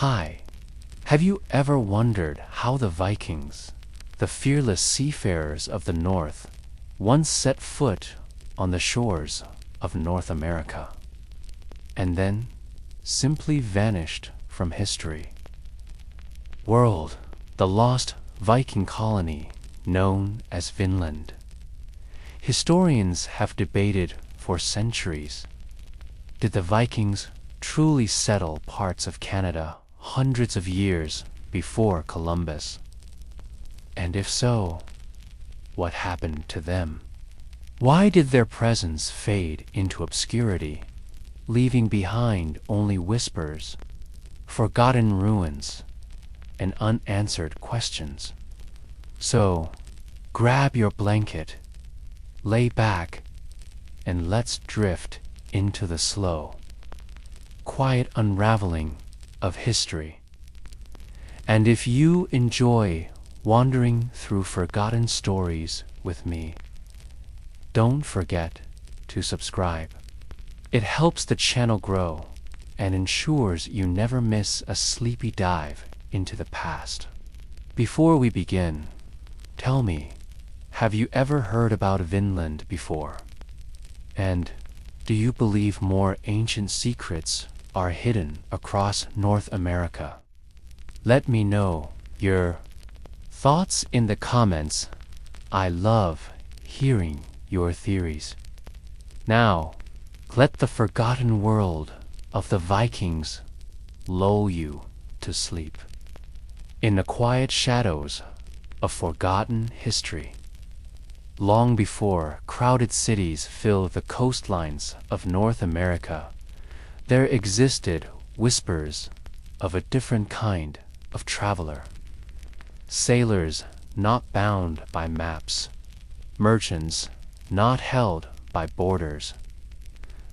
Hi, have you ever wondered how the Vikings, the fearless seafarers of the North, once set foot on the shores of North America, and then simply vanished from history? World, the lost Viking colony known as Vinland. Historians have debated for centuries. Did the Vikings truly settle parts of Canada hundreds of years before Columbus? And if so, what happened to them? Why did their presence fade into obscurity, leaving behind only whispers, forgotten ruins, and unanswered questions? So, grab your blanket, lay back, and let's drift into the slow, quiet unraveling of history. And if you enjoy wandering through forgotten stories with me, don't forget to subscribe. It helps the channel grow and ensures you never miss a sleepy dive into the past. Before we begin, tell me, have you ever heard about Vinland before? And do you believe more ancient secrets are hidden across North America? Let me know your thoughts in the comments. I love hearing your theories. Now, let the forgotten world of the Vikings lull you to sleep. In the quiet shadows of forgotten history, long before crowded cities filled the coastlines of North America, there existed whispers of a different kind of traveler. Sailors not bound by maps, merchants not held by borders,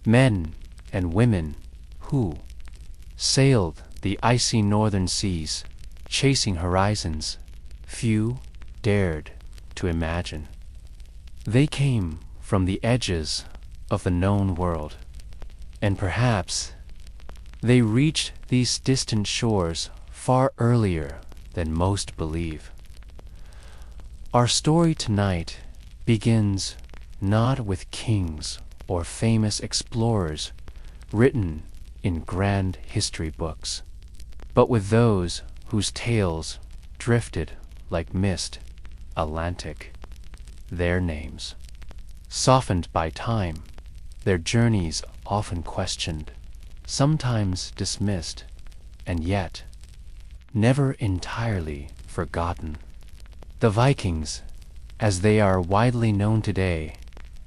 men and women who sailed the icy northern seas, chasing horizons few dared to imagine. They came from the edges of the known world, and perhaps they reached these distant shores far earlier than most believe. Our story tonight begins not with kings or famous explorers written in grand history books, but with those whose tales drifted like mist Atlantic. Their names, softened by time, their journeys often questioned, sometimes dismissed, and yet never entirely forgotten. The Vikings, as they are widely known today,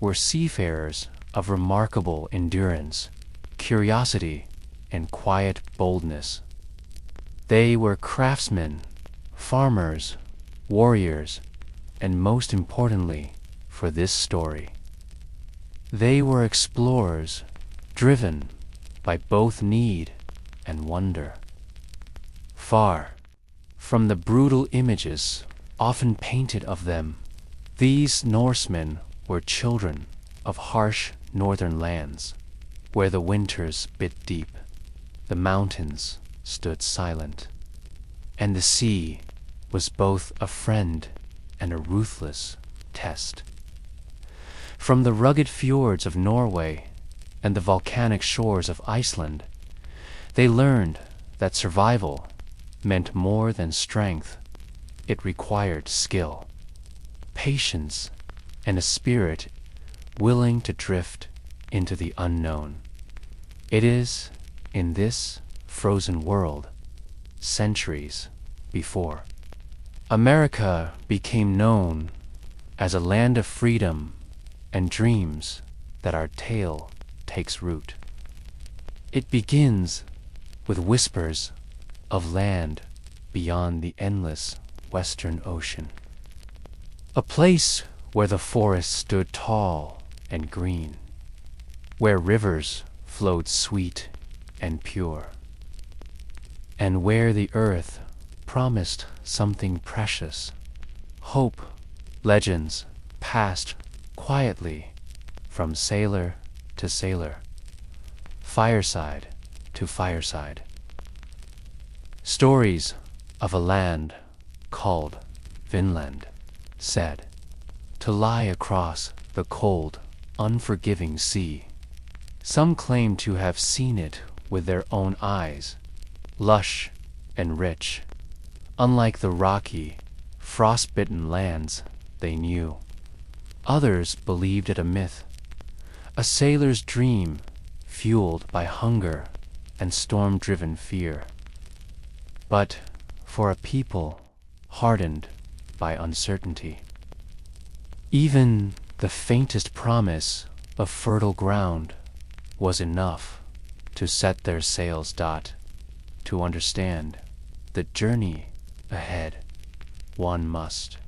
were seafarers of remarkable endurance, curiosity, and quiet boldness. They were craftsmen, farmers, warriors, and most importantly for this story, they were explorers driven by both need and wonder. Far from the brutal images often painted of them, these Norsemen were children of harsh northern lands, where the winters bit deep, the mountains stood silent, and the sea was both a friend and a ruthless test. From the rugged fjords of Norway and the volcanic shores of Iceland, they learned that survival meant more than strength. It required skill, patience, and a spirit willing to drift into the unknown. It is in this frozen world, centuries before America became known as a land of freedom and dreams, that our tale takes root. It begins with whispers of land beyond the endless Western Ocean, a place where the forest stood tall and green, where rivers flowed sweet and pure, and where the earth promised something precious. Hope, legends passed quietly from sailor to sailor, fireside to fireside. Stories of a land called Vinland, said to lie across the cold, unforgiving sea. Some claim to have seen it with their own eyes, lush and rich, unlike the rocky, frost-bitten lands they knew. Others believed it a myth, a sailor's dream fueled by hunger and storm-driven fear. But for a people hardened by uncertainty, even the faintest promise of fertile ground was enough to set their sails. To understand the journey ahead, one must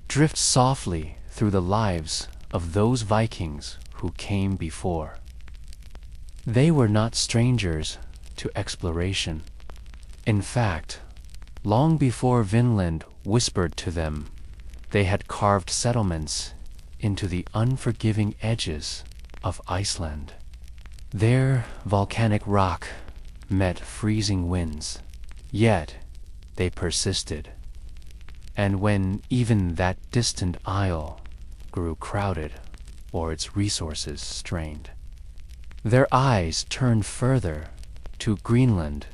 drift softly through the lives of those Vikings who came before. They were not strangers to exploration. In fact, long before Vinland whispered to them, they had carved settlements into the unforgiving edges of Iceland. There, volcanic rock met freezing winds, yet they persisted. And when even that distant isle grew crowded or its resources strained, their eyes turned further to Greenland.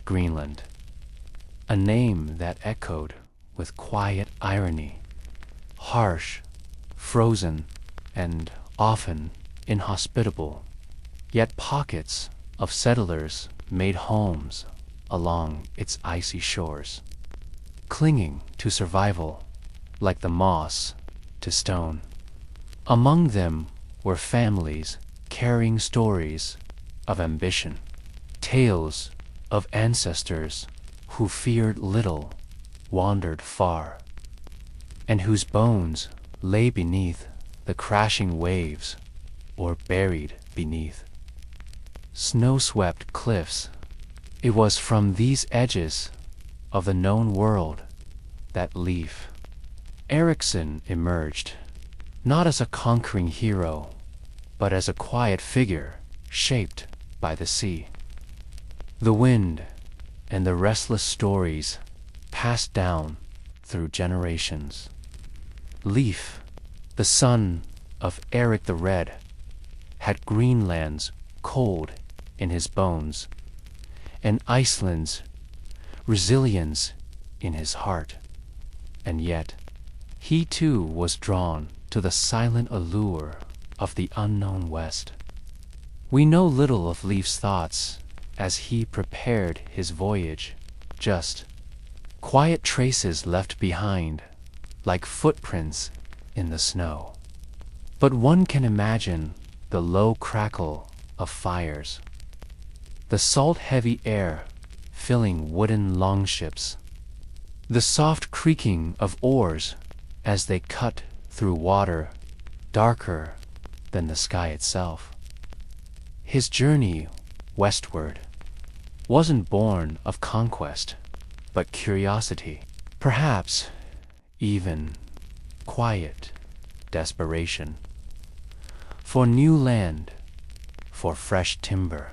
Greenland, a name that echoed with quiet irony, harsh, frozen, and often inhospitable, yet pockets of settlers made homes along its icy shores, clinging to survival like the moss to stone. Among them were families carrying stories of ambition, tales of ancestors who feared little, wandered far, and whose bones lay beneath the crashing waves or buried beneath snow-swept cliffs. It was from these edges of the known world that Leif Erikson emerged, not as a conquering hero, but as a quiet figure shaped by the sea, the wind, and the restless stories passed down through generations. Leif, the son of Eric the Red, had Greenland's cold in his bones and Iceland's resilience in his heart. And yet, he too was drawn to the silent allure of the unknown West. We know little of Leif's thoughts as he prepared his voyage, just quiet traces left behind, like footprints in the snow. But one can imagine the low crackle of fires, the salt-heavy air filling wooden longships, the soft creaking of oars as they cut through water darker than the sky itself. His journey westward wasn't born of conquest, but curiosity, perhaps even quiet desperation. For new land, for fresh timber,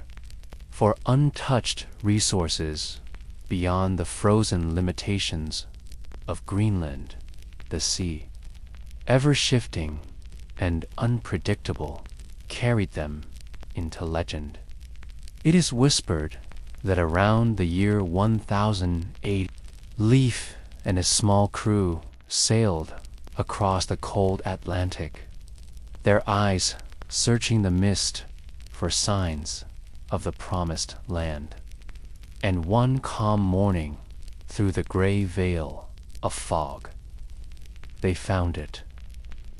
for untouched resources beyond the frozen limitations of Greenland, the sea, ever shifting and unpredictable, carried them into legend. It is whispered that around the year 1008, Leif and his small crew sailed across the cold Atlantic, their eyes searching the mist for signs of the promised land. And one calm morning, through the gray veil of fog, they found it.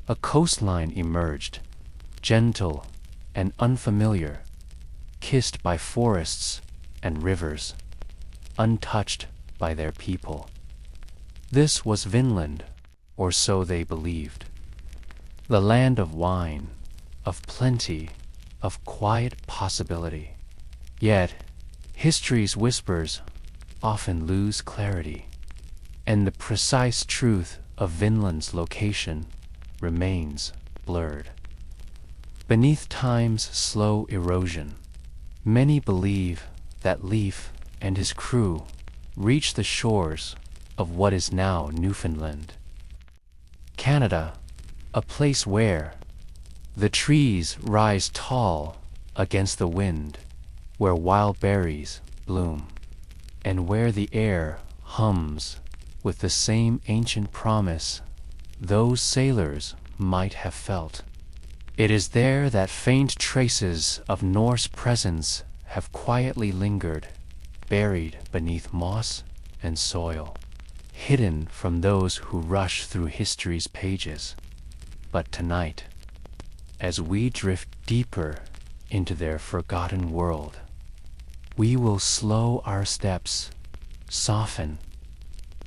A coastline emerged, gentle and unfamiliar, kissed by forests and rivers, untouched by their people. This was Vinland, or so they believed. The land of wine, of plenty, of quiet possibility. Yet, history's whispers often lose clarity, and the precise truth of Vinland's location remains blurred. Beneath time's slow erosion, many believe that Leif and his crew reached the shores of what is now Newfoundland. Canada, a place where the trees rise tall against the wind, where wild berries bloom, and where the air hums with the same ancient promise those sailors might have felt. It is there that faint traces of Norse presence have quietly lingered, buried beneath moss and soil, hidden from those who rush through history's pages. But tonight, as we drift deeper into their forgotten world, we will slow our steps, soften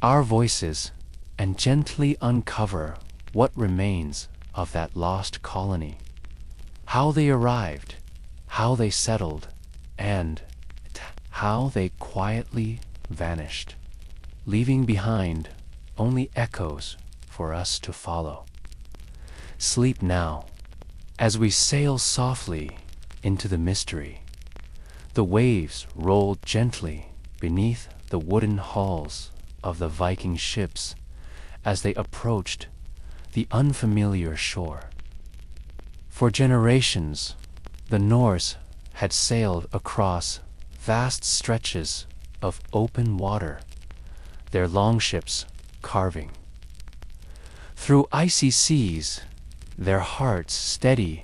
our voices, and gently uncover what remains of that lost colony. How they arrived, how they settled, and how they quietly vanished, leaving behind only echoes for us to follow. Sleep now, as we sail softly into the mystery. The waves rolled gently beneath the wooden hulls of the Viking ships as they approached the unfamiliar shore. For generations, the Norse had sailed across vast stretches of open water, their longships carving through icy seas, their hearts steady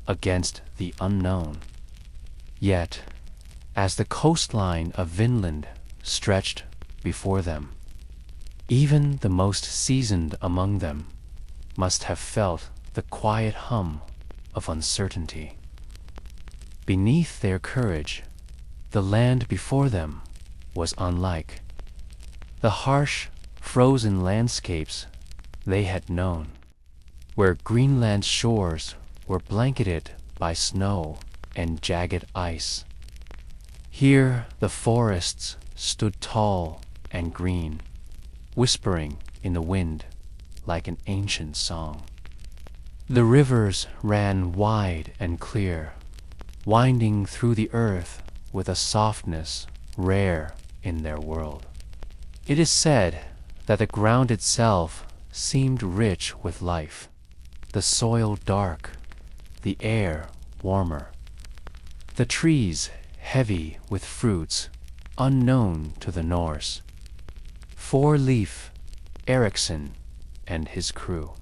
against the unknown. Yet, as the coastline of Vinland stretched before them, even the most seasoned among them must have felt the quiet hum of uncertainty. Beneath their courage, the land before them was unlike the harsh, frozen landscapes they had known, where Greenland's shores were blanketed by snow and jagged ice. Here the forests stood tall and green, whispering in the wind like an ancient song. The rivers ran wide and clear, winding through the earth with a softness rare in their world. It is said that the ground itself seemed rich with life, the soil dark, the air warmer, the trees heavy with fruits unknown to the Norse. Four-leaf Ericsson and his crew.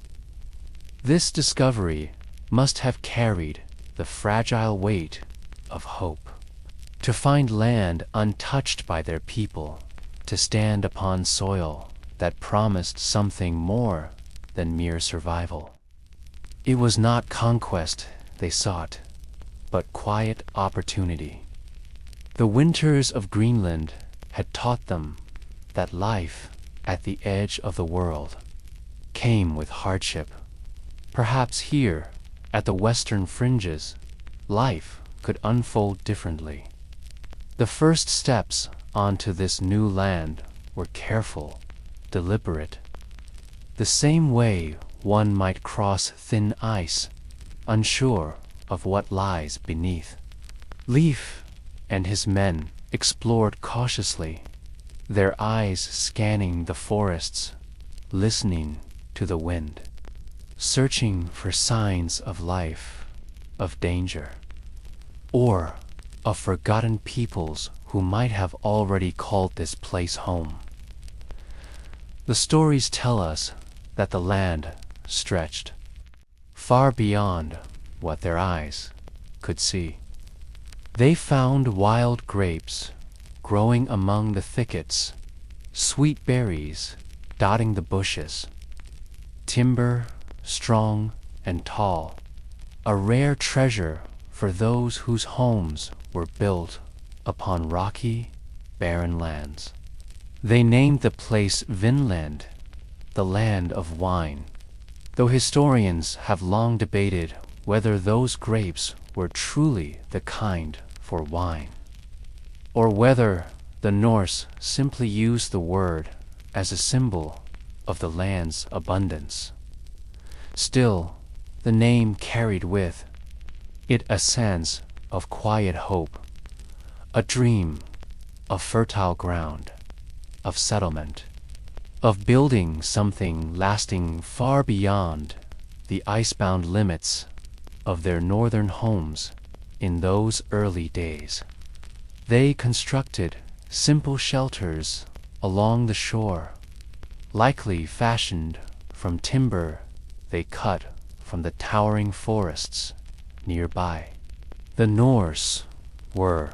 This discovery must have carried the fragile weight of hope. To find land untouched by their people, to stand upon soil that promised something more than mere survival. It was not conquest they sought, but quiet opportunity. The winters of Greenland had taught them that life at the edge of the world came with hardship. Perhaps here, at the western fringes, life could unfold differently. The first steps onto this new land were careful, deliberate. The same way one might cross thin ice, unsure of what lies beneath. Leif and his men explored cautiously, their eyes scanning the forests, listening to the wind, searching for signs of life, of danger, or of forgotten peoples who might have already called this place home. The stories tell us that the land stretched far beyond what their eyes could see. They found wild grapes growing among the thickets, sweet berries dotting the bushes, timber strong and tall, a rare treasure for those whose homes were built upon rocky, barren lands. They named the place Vinland, the land of wine, though historians have long debated whether those grapes were truly the kind for wine, or whether the Norse simply used the word as a symbol of the land's abundance. Still, the name carried with it a sense of quiet hope, a dream of fertile ground, of settlement, of building something lasting far beyond the icebound limits of their northern homes in those early days. They constructed simple shelters along the shore, likely fashioned from timber they cut from the towering forests nearby. The Norse were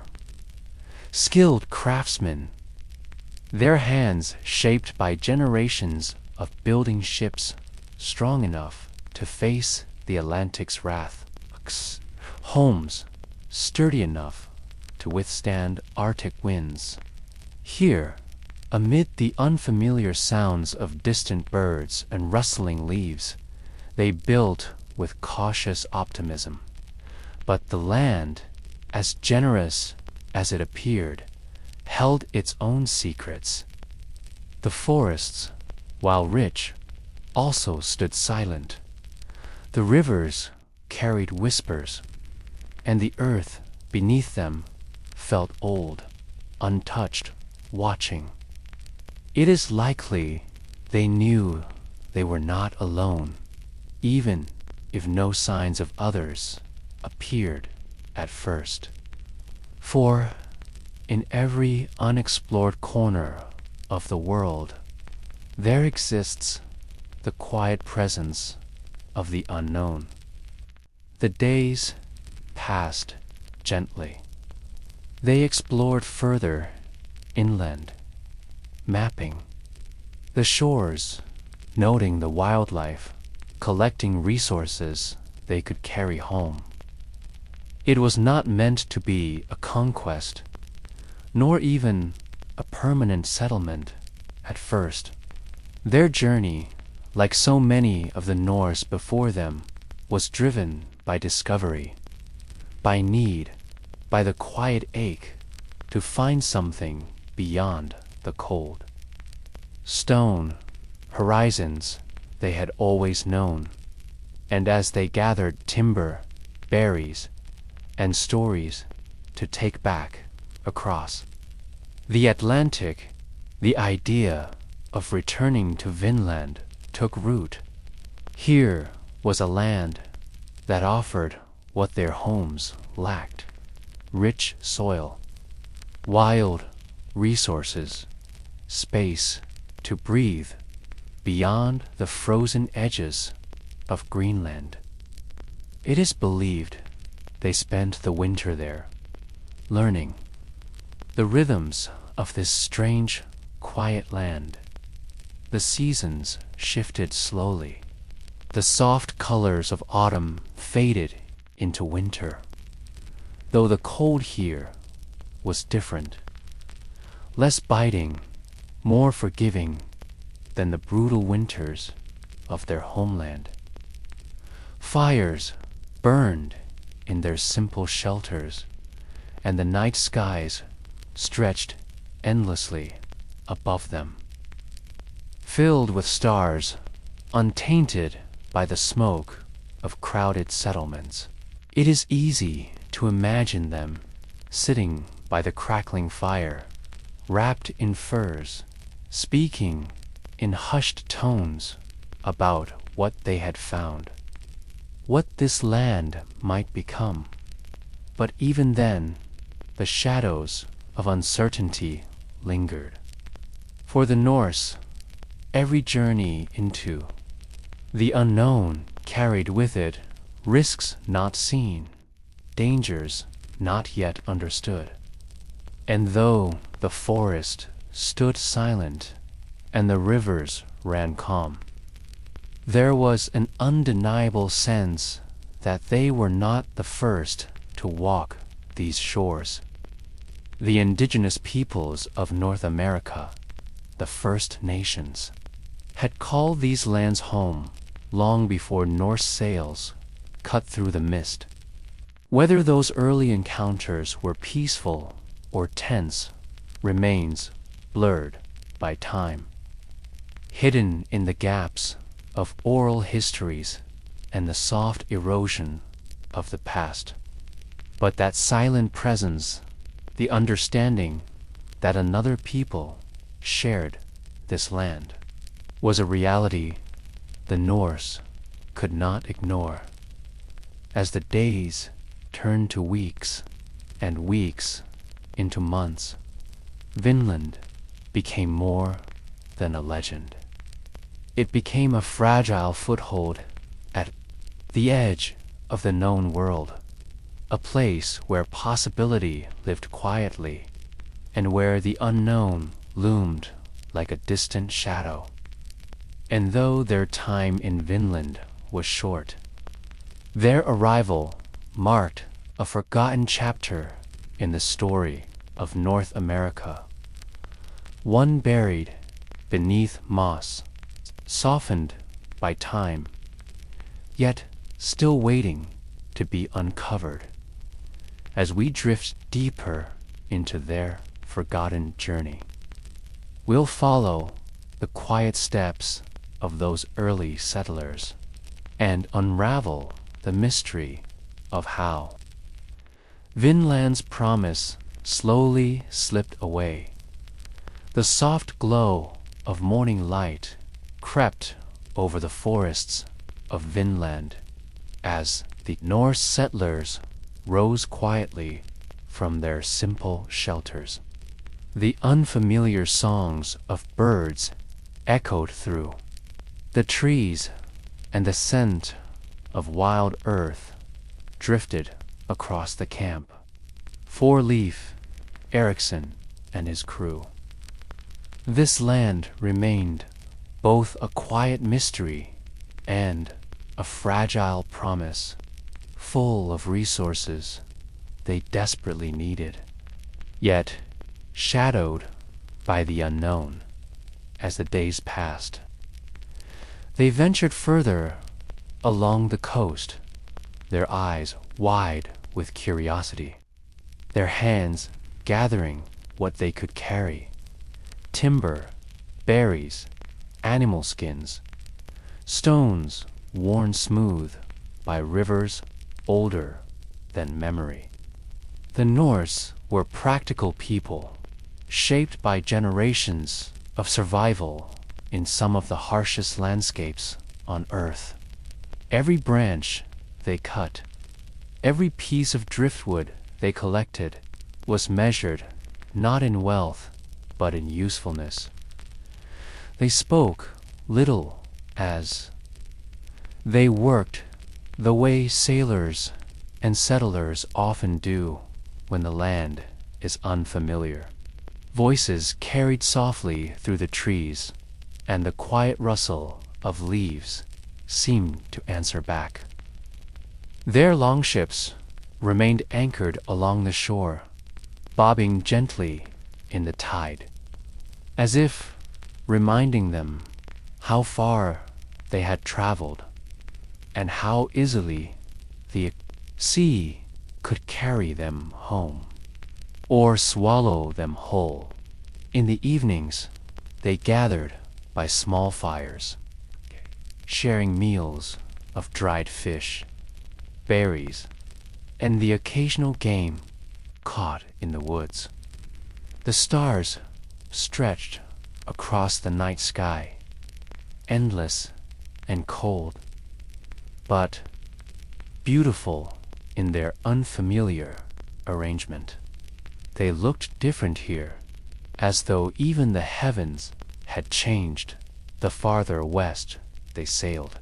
skilled craftsmen, their hands shaped by generations of building ships strong enough to face the Atlantic's wrath, homes sturdy enough to withstand Arctic winds. Here, amid the unfamiliar sounds of distant birds and rustling leaves, they built with cautious optimism. But the land, as generous as it appeared, held its own secrets. The forests, while rich, also stood silent. The rivers carried whispers, and the earth beneath them felt old, untouched, watching. It is likely they knew they were not alone, even if no signs of others appeared at first. For in every unexplored corner of the world, there exists the quiet presence of the unknown. The days passed gently. They explored further inland, mapping the shores, noting the wildlife, collecting resources they could carry home. It was not meant to be a conquest, nor even a permanent settlement at first. Their journey, like so many of the Norse before them, was driven by discovery, by need, by the quiet ache to find something beyond the cold. Stone horizons they had always known, and as they gathered timber, berries, and stories to take back across the Atlantic, the idea of returning to Vinland took root. Here was a land that offered what their homes lacked: rich soil, wild resources, space to breathe beyond the frozen edges of Greenland. It is believed they spent the winter there, learning the rhythms of this strange, quiet land. The seasons shifted slowly. The soft colors of autumn faded into winter, though the cold here was different, less biting, more forgiving than the brutal winters of their homeland. Fires burned in their simple shelters, and the night skies stretched endlessly above them, filled with stars, untainted by the smoke of crowded settlements. It is easy to imagine them sitting by the crackling fire, wrapped in furs, speaking in hushed tones about what they had found, what this land might become. But even then, the shadows of uncertainty lingered. For the Norse, every journey into the unknown carried with it risks not seen, dangers not yet understood. And though the forest stood silent and the rivers ran calm, there was an undeniable sense that they were not the first to walk these shores. The indigenous peoples of North America, the First Nations, had called these lands home long before Norse sails cut through the mist. Whether those early encounters were peaceful or tense remains blurred by time, hidden in the gaps of oral histories and the soft erosion of the past. But that silent presence, the understanding that another people shared this land was a reality the Norse could not ignore. As the days turned to weeks and weeks into months, Vinland became more than a legend. It became a fragile foothold at the edge of the known world, a place where possibility lived quietly and where the unknown loomed like a distant shadow. And though their time in Vinland was short, their arrival marked a forgotten chapter in the story of North America, one buried beneath moss, softened by time, yet still waiting to be uncovered as we drift deeper into their forgotten journey. We'll follow the quiet steps of those early settlers and unravel the mystery of how Vinland's promise slowly slipped away. The soft glow of morning light crept over the forests of Vinland as the Norse settlers rose quietly from their simple shelters. The unfamiliar songs of birds echoed through the trees, and the scent of wild earth drifted across the camp. Four-Leaf, Ericsson, and his crew. This land remained both a quiet mystery and a fragile promise, full of resources they desperately needed, yet shadowed by the unknown as the days passed. They ventured further along the coast, their eyes wide with curiosity, their hands gathering what they could carry: timber, berries, animal skins, stones worn smooth by rivers older than memory. The Norse were practical people, shaped by generations of survival in some of the harshest landscapes on Earth. Every branch they cut, every piece of driftwood they collected was measured not in wealth but in usefulness. They spoke little as they worked the way sailors and settlers often do when the land is unfamiliar. Voices carried softly through the trees, and the quiet rustle of leaves seemed to answer back. Their longships remained anchored along the shore, bobbing gently in the tide, as if reminding them how far they had traveled and how easily the sea could carry them home or swallow them whole. In the evenings, they gathered by small fires, sharing meals of dried fish, berries, and the occasional game caught in the woods. The stars stretched across the night sky, endless and cold, but beautiful in their unfamiliar arrangement. They looked different here, as though even the heavens had changed the farther west they sailed.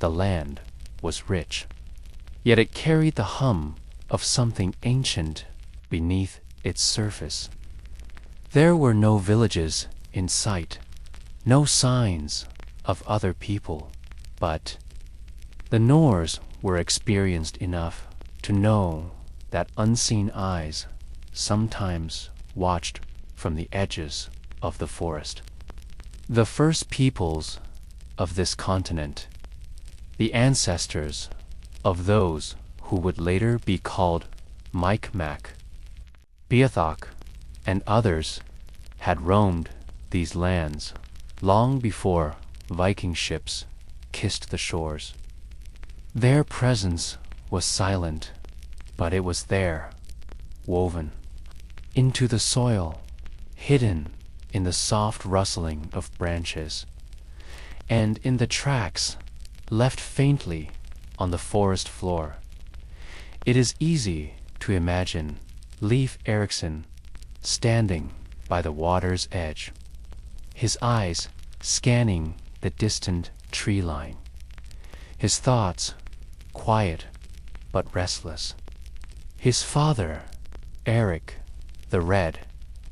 The land was rich, yet it carried the hum of something ancient beneath its surface. There were no villages in sight, no signs of other people, but the Norse were experienced enough to know that unseen eyes sometimes watched from the edges of the forest. The first peoples of this continent, the ancestors of those who would later be called Micmac, Beothuk, and others, had roamed these lands long before Viking ships kissed the shores. Their presence was silent, but it was there, woven into the soil, hidden in the soft rustling of branches, and in the tracks left faintly on the forest floor. It is easy to imagine Leif Erikson standing by the water's edge, his eyes scanning the distant tree line, his thoughts quiet but restless. His father, Eric the Red,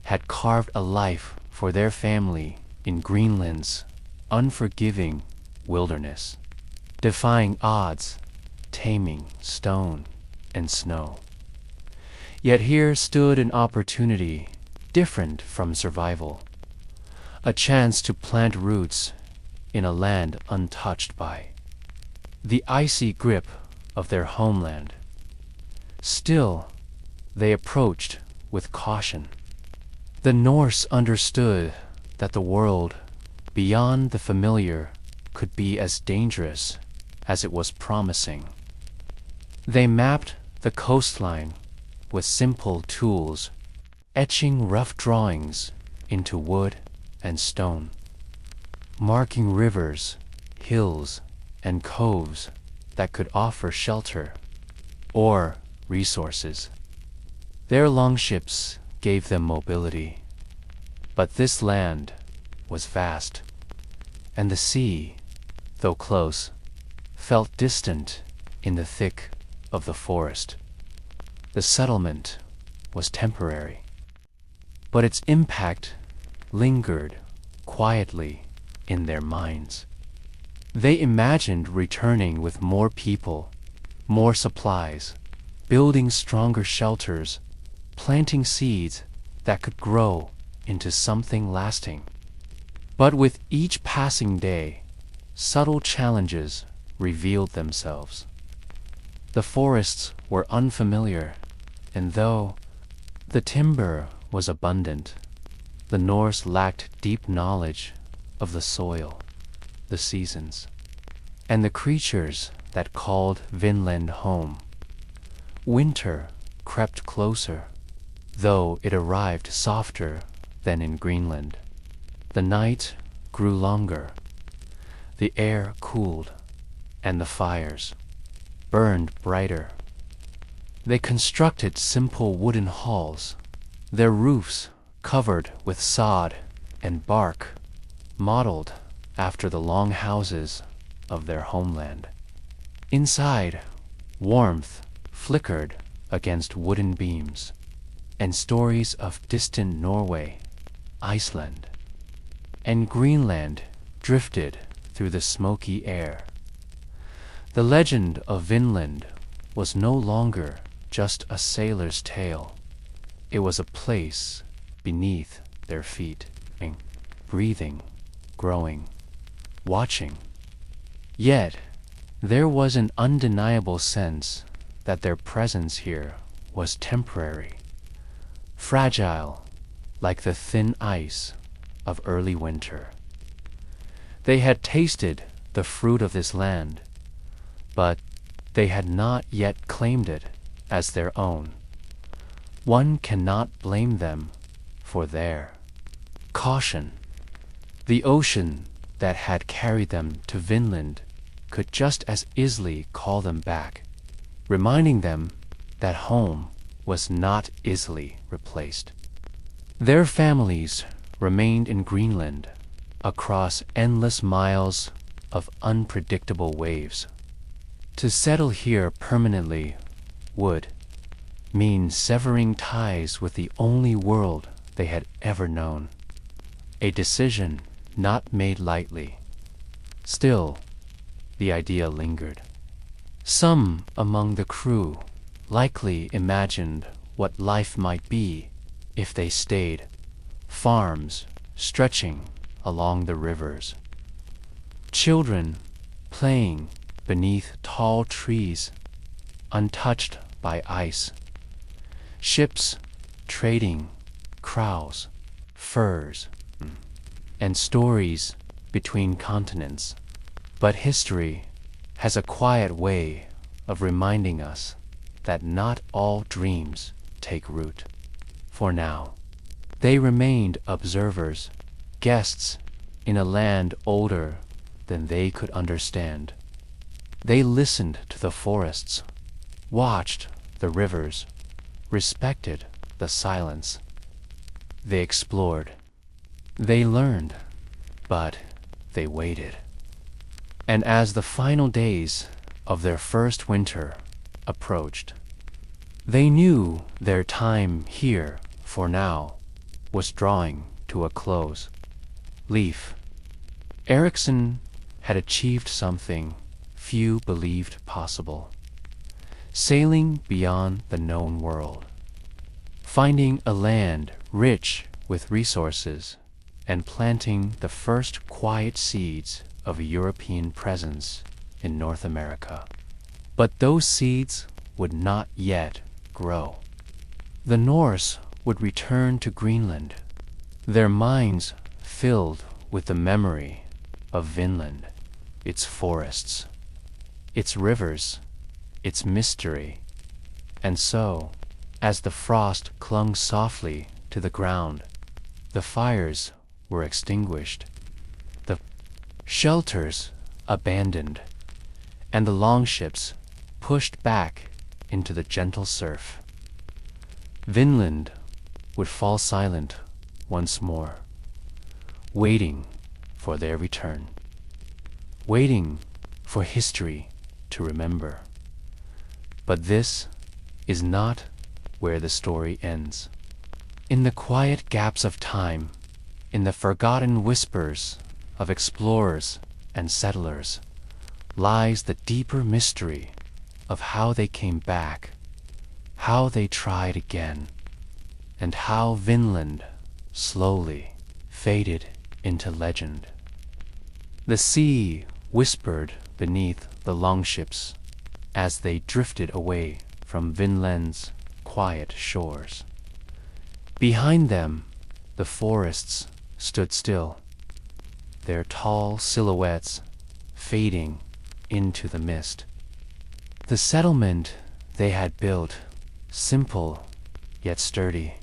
had carved a life for their family in Greenland's unforgiving wilderness, defying odds, taming stone and snow. Yet here stood an opportunity different from survival, a chance to plant roots in a land untouched by the icy grip of their homeland. Still, they approached with caution. The Norse understood that the world beyond the familiar could be as dangerous as it was promising. They mapped the coastline with simple tools, etching rough drawings into wood and stone, marking rivers, hills, and coves that could offer shelter or resources. Their longships gave them mobility, but this land was vast, and the sea, though close, felt distant in the thick of the forest. The settlement was temporary, but its impact lingered quietly in their minds. They imagined returning with more people, more supplies, building stronger shelters, planting seeds that could grow into something lasting. But with each passing day, subtle challenges revealed themselves. The forests were unfamiliar, and though the timber was abundant, the Norse lacked deep knowledge of the soil, the seasons, and the creatures that called Vinland home. Winter crept closer, though it arrived softer than in Greenland. The night grew longer, the air cooled, and the fires burned brighter. They constructed simple wooden halls, their roofs covered with sod and bark, modeled after the long houses of their homeland. Inside, warmth flickered against wooden beams, and stories of distant Norway, Iceland, and Greenland drifted through the smoky air. The legend of Vinland was no longer just a sailor's tale. It was a place beneath their feet, breathing, growing, watching. Yet, there was an undeniable sense that their presence here was temporary, fragile, like the thin ice of early winter. They had tasted the fruit of this land, but they had not yet claimed it as their own. One cannot blame them for their caution. The ocean that had carried them to Vinland could just as easily call them back, reminding them that home was not easily replaced. Their families remained in Greenland across endless miles of unpredictable waves. To settle here permanently would mean severing ties with the only world they had ever known, a decision not made lightly. Still, the idea lingered. Some among the crew likely imagined what life might be if they stayed, farms stretching along the rivers, children playing beneath tall trees untouched by ice, ships trading crows, furs, and stories between continents. But history has a quiet way of reminding us that not all dreams take root. For now, They remained observers, guests in a land older than they could understand. They listened to the forests, watched the rivers, respected the silence. They explored. They learned, but they waited. And as the final days of their first winter approached, they knew their time here, for now, was drawing to a close. Leif Erikson had achieved something few believed possible, sailing beyond the known world, finding a land rich with resources, and planting the first quiet seeds of a European presence in North America. But those seeds would not yet grow. The Norse would return to Greenland, their minds filled with the memory of Vinland, its forests, its rivers, its mystery. And so, as the frost clung softly to the ground, the fires were extinguished, the shelters abandoned, and the longships pushed back into the gentle surf, Vinland would fall silent once more, waiting for their return, waiting for history to remember. But this is not where the story ends. In the quiet gaps of time, in the forgotten whispers of explorers and settlers, lies the deeper mystery of how they came back, how they tried again, and how Vinland slowly faded into legend. The sea whispered beneath the longships as they drifted away from Vinland's quiet shores. Behind them, the forests stood still, their tall silhouettes fading into the mist. The settlement they had built, simple yet sturdy,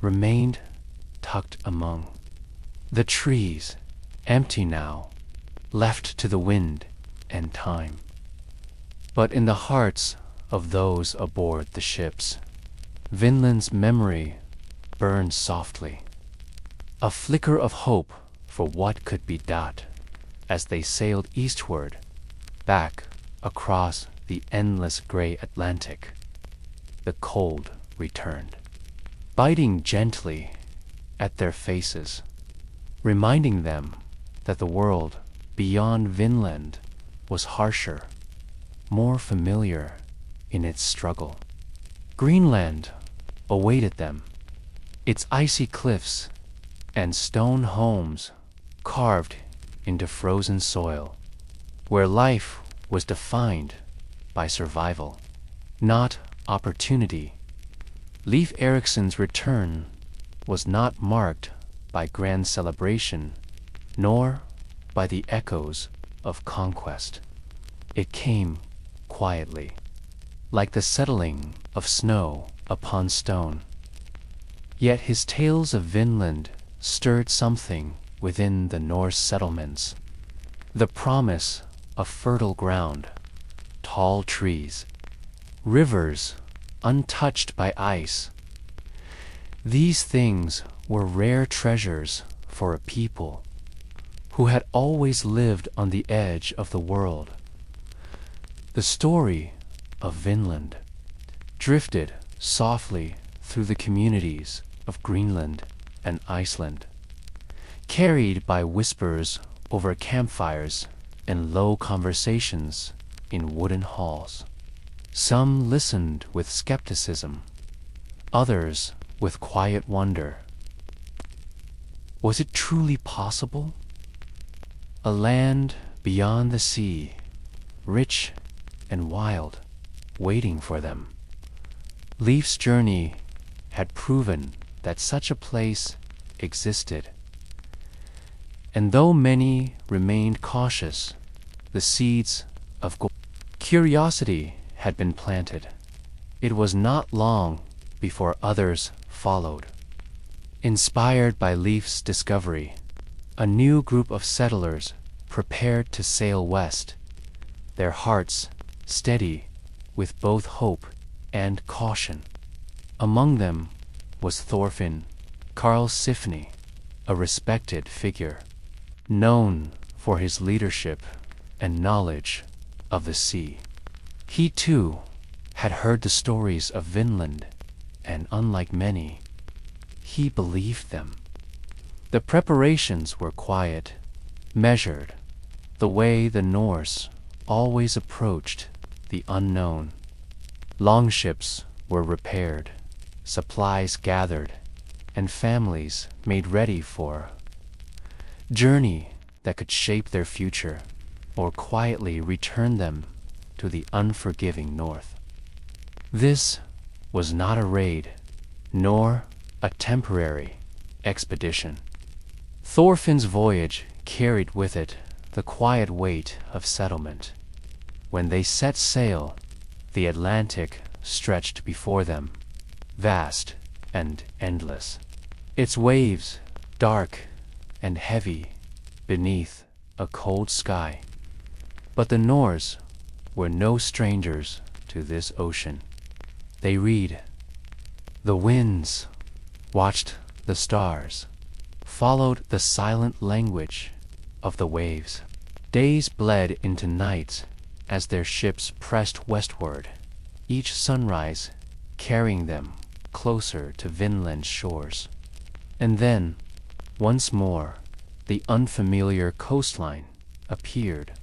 remained tucked among the trees, empty now, left to the wind and time. But in the hearts of those aboard the ships, Vinland's memory burned softly, a flicker of hope for what could be done as they sailed eastward, back across the endless gray Atlantic. The cold returned, biting gently at their faces, reminding them that the world beyond Vinland was harsher, more familiar in its struggle. Greenland awaited them, its icy cliffs and stone homes carved into frozen soil, where life was defined by survival, not opportunity. Leif Erikson's return was not marked by grand celebration, nor by the echoes of conquest. It came quietly, like the settling of snow upon stone. Yet his tales of Vinland stirred something within the Norse settlements, the promise of fertile ground, tall trees, rivers untouched by ice. These things were rare treasures for a people who had always lived on the edge of the world. The story of Vinland drifted softly through the communities of Greenland and Iceland, carried by whispers over campfires and low conversations in wooden halls. Some listened with skepticism, others with quiet wonder. Was it truly possible? A land beyond the sea, rich and wild, waiting for them. Leif's journey had proven that such a place existed. And though many remained cautious, the seeds of curiosity had been planted. It was not long before others followed. Inspired by Leif's discovery, a new group of settlers prepared to sail west, their hearts steady with both hope and caution. Among them was Thorfinn Karlsefni, a respected figure, known for his leadership and knowledge of the sea. He too had heard the stories of Vinland, and unlike many, he believed them. The preparations were quiet, measured, the way the Norse always approached the unknown. Longships were repaired, supplies gathered, and families made ready for a journey that could shape their future or quietly return them to the unforgiving north. This was not a raid, nor a temporary expedition. Thorfinn's voyage carried with it the quiet weight of settlement. When they set sail, the Atlantic stretched before them, vast and endless, its waves dark and heavy beneath a cold sky. But the Norse were no strangers to this ocean. They read the winds, watched the stars, followed the silent language of the waves. Days bled into nights as their ships pressed westward, each sunrise carrying them closer to Vinland's shores. And then, once more, the unfamiliar coastline appeared,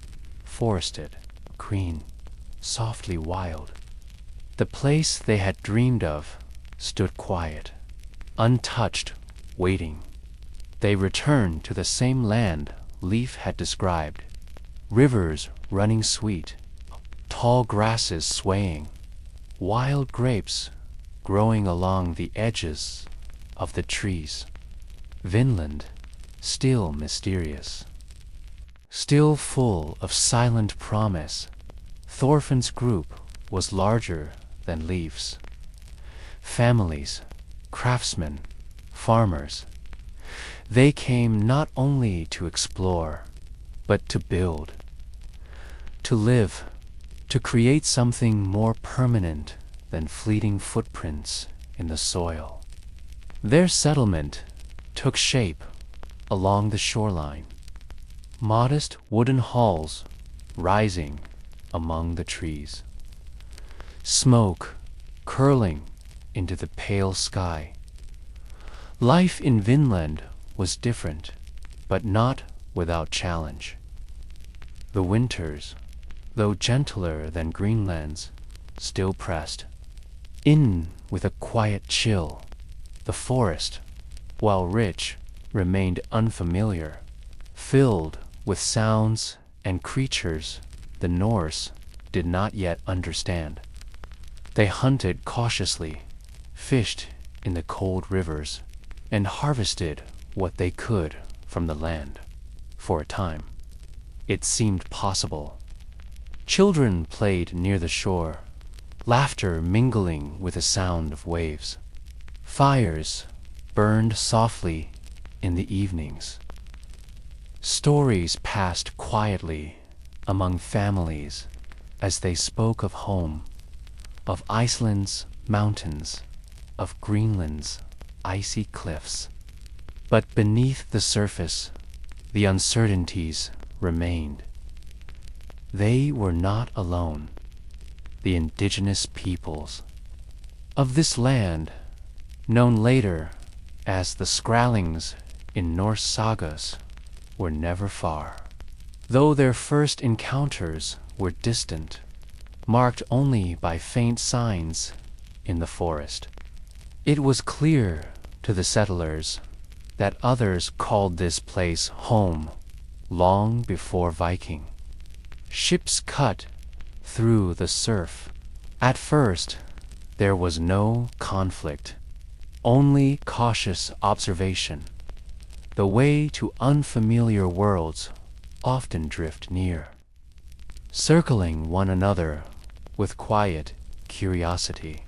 forested, green, softly wild. The place they had dreamed of stood quiet, untouched, waiting. They returned to the same land Leif had described, rivers running sweet, tall grasses swaying, wild grapes growing along the edges of the trees. Vinland, still mysterious, still full of silent promise. Thorfinn's group was larger than Leif's. Families, craftsmen, farmers, they came not only to explore, but to build, to live, to create something more permanent than fleeting footprints in the soil. Their settlement took shape along the shoreline, modest wooden halls rising among the trees, smoke curling into the pale sky. Life in Vinland was different, but not without challenge. The winters, though gentler than Greenland's, still pressed. In with a quiet chill, the forest, while rich, remained unfamiliar, filled with sounds and creatures the Norse did not yet understand. They hunted cautiously, fished in the cold rivers, and harvested what they could from the land. For a time, it seemed possible. Children played near the shore, laughter mingling with the sound of waves. Fires burned softly in the evenings. Stories passed quietly among families as they spoke of home, of Iceland's mountains, of Greenland's icy cliffs. But beneath the surface, the uncertainties remained. They were not alone. The indigenous peoples of this land, known later as the Skrallings in Norse sagas, were never far. Though their first encounters were distant, marked only by faint signs in the forest, it was clear to the settlers that others called this place home long before Viking. Ships cut through the surf. At first, there was no conflict, only cautious observation. The way to unfamiliar worlds often drift near, circling one another with quiet curiosity.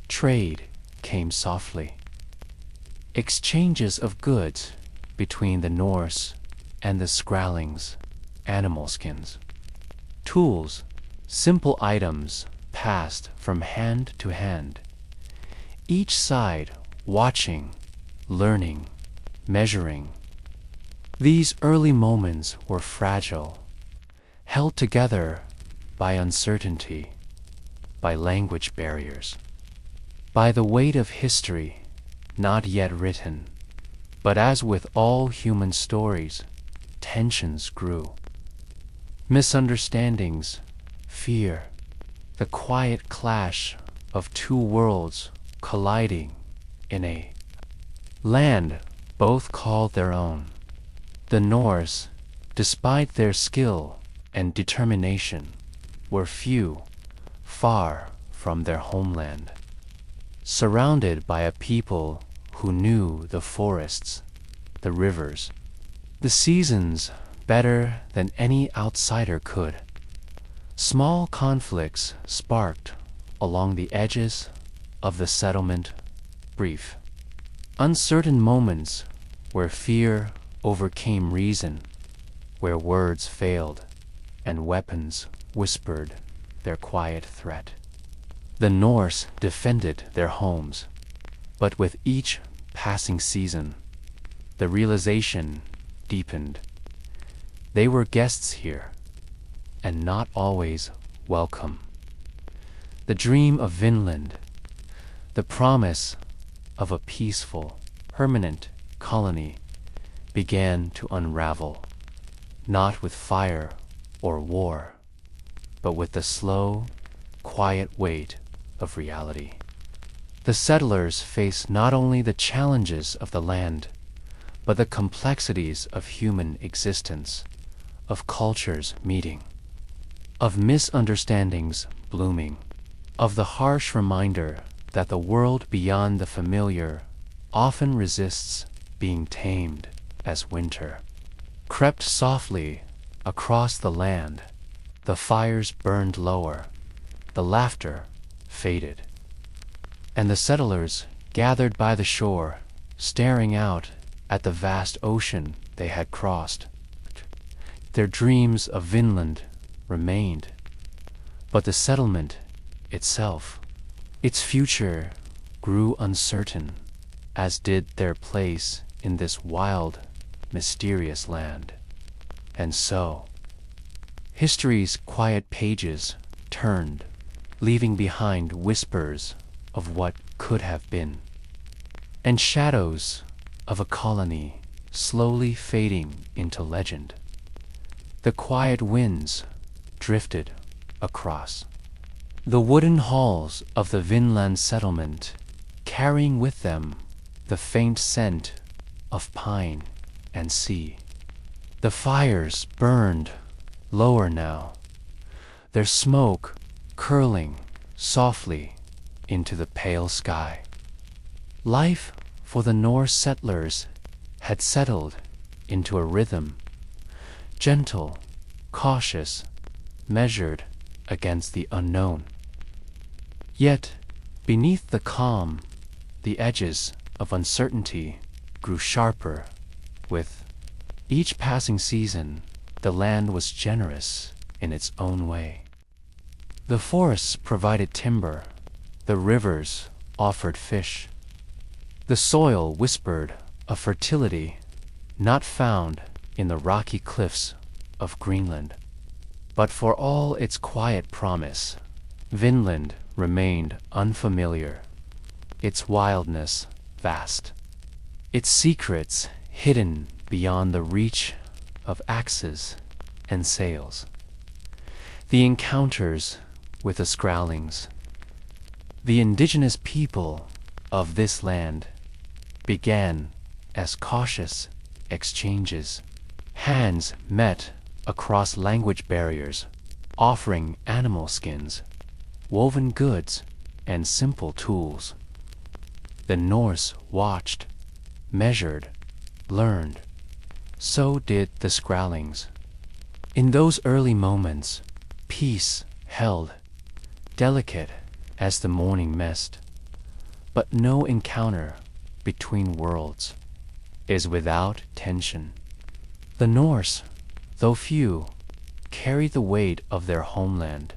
Trade came softly. exchanges of goods between the Norse and the Skrallings, animal skins. Tools, simple items passed from hand to hand, each side watching, learning, measuring. These early moments were fragile, held together by uncertainty, by language barriers, by the weight of history not yet written. But as with all human stories, tensions grew. Misunderstandings, fear, the quiet clash of two worlds colliding in a land both called their own. The Norse, despite their skill and determination, were few, far from their homeland, surrounded by a people who knew the forests, the rivers, the seasons better than any outsider could. Small conflicts sparked along the edges of the settlement, brief, uncertain moments where fear overcame reason, where words failed and weapons whispered their quiet threat. The Norse defended their homes, but with each passing season, the realization deepened. They were guests here, and not always welcome. The dream of Vinland, the promise of a peaceful, permanent colony, began to unravel, not with fire or war, but with the slow, quiet weight of reality. The settlers faced not only the challenges of the land, but the complexities of human existence, of cultures meeting, of misunderstandings blooming, of the harsh reminder that the world beyond the familiar often resists being tamed as winter crept softly across the land. The fires burned lower, the laughter faded, and the settlers gathered by the shore, staring out at the vast ocean they had crossed. Their dreams of Vinland remained, but the settlement itself, its future, grew uncertain, as did their place in this wild, mysterious land. And so, history's quiet pages turned, leaving behind whispers of what could have been, and shadows of a colony slowly fading into legend. The quiet winds drifted across the wooden halls of the Vinland settlement, carrying with them the faint scent of pine and sea. The fires burned lower now, their smoke curling softly into the pale sky. Life for the Norse settlers had settled into a rhythm, gentle, cautious, measured against the unknown. Yet, beneath the calm, the edges of uncertainty grew sharper. With each passing season, the land was generous in its own way. The forests provided timber, the rivers offered fish. The soil whispered of fertility not found in the rocky cliffs of Greenland. But for all its quiet promise, Vinland remained unfamiliar, its wildness vast, its secrets hidden beyond the reach of axes and sails. The encounters with the Skrallings, the indigenous people of this land, began as cautious exchanges. Hands met across language barriers, offering animal skins, woven goods, and simple tools. The Norse watched, measured, learned. So did the Skrallings. In those early moments, peace held, delicate as the morning mist. But no encounter between worlds is without tension. The Norse, though few, carried the weight of their homeland,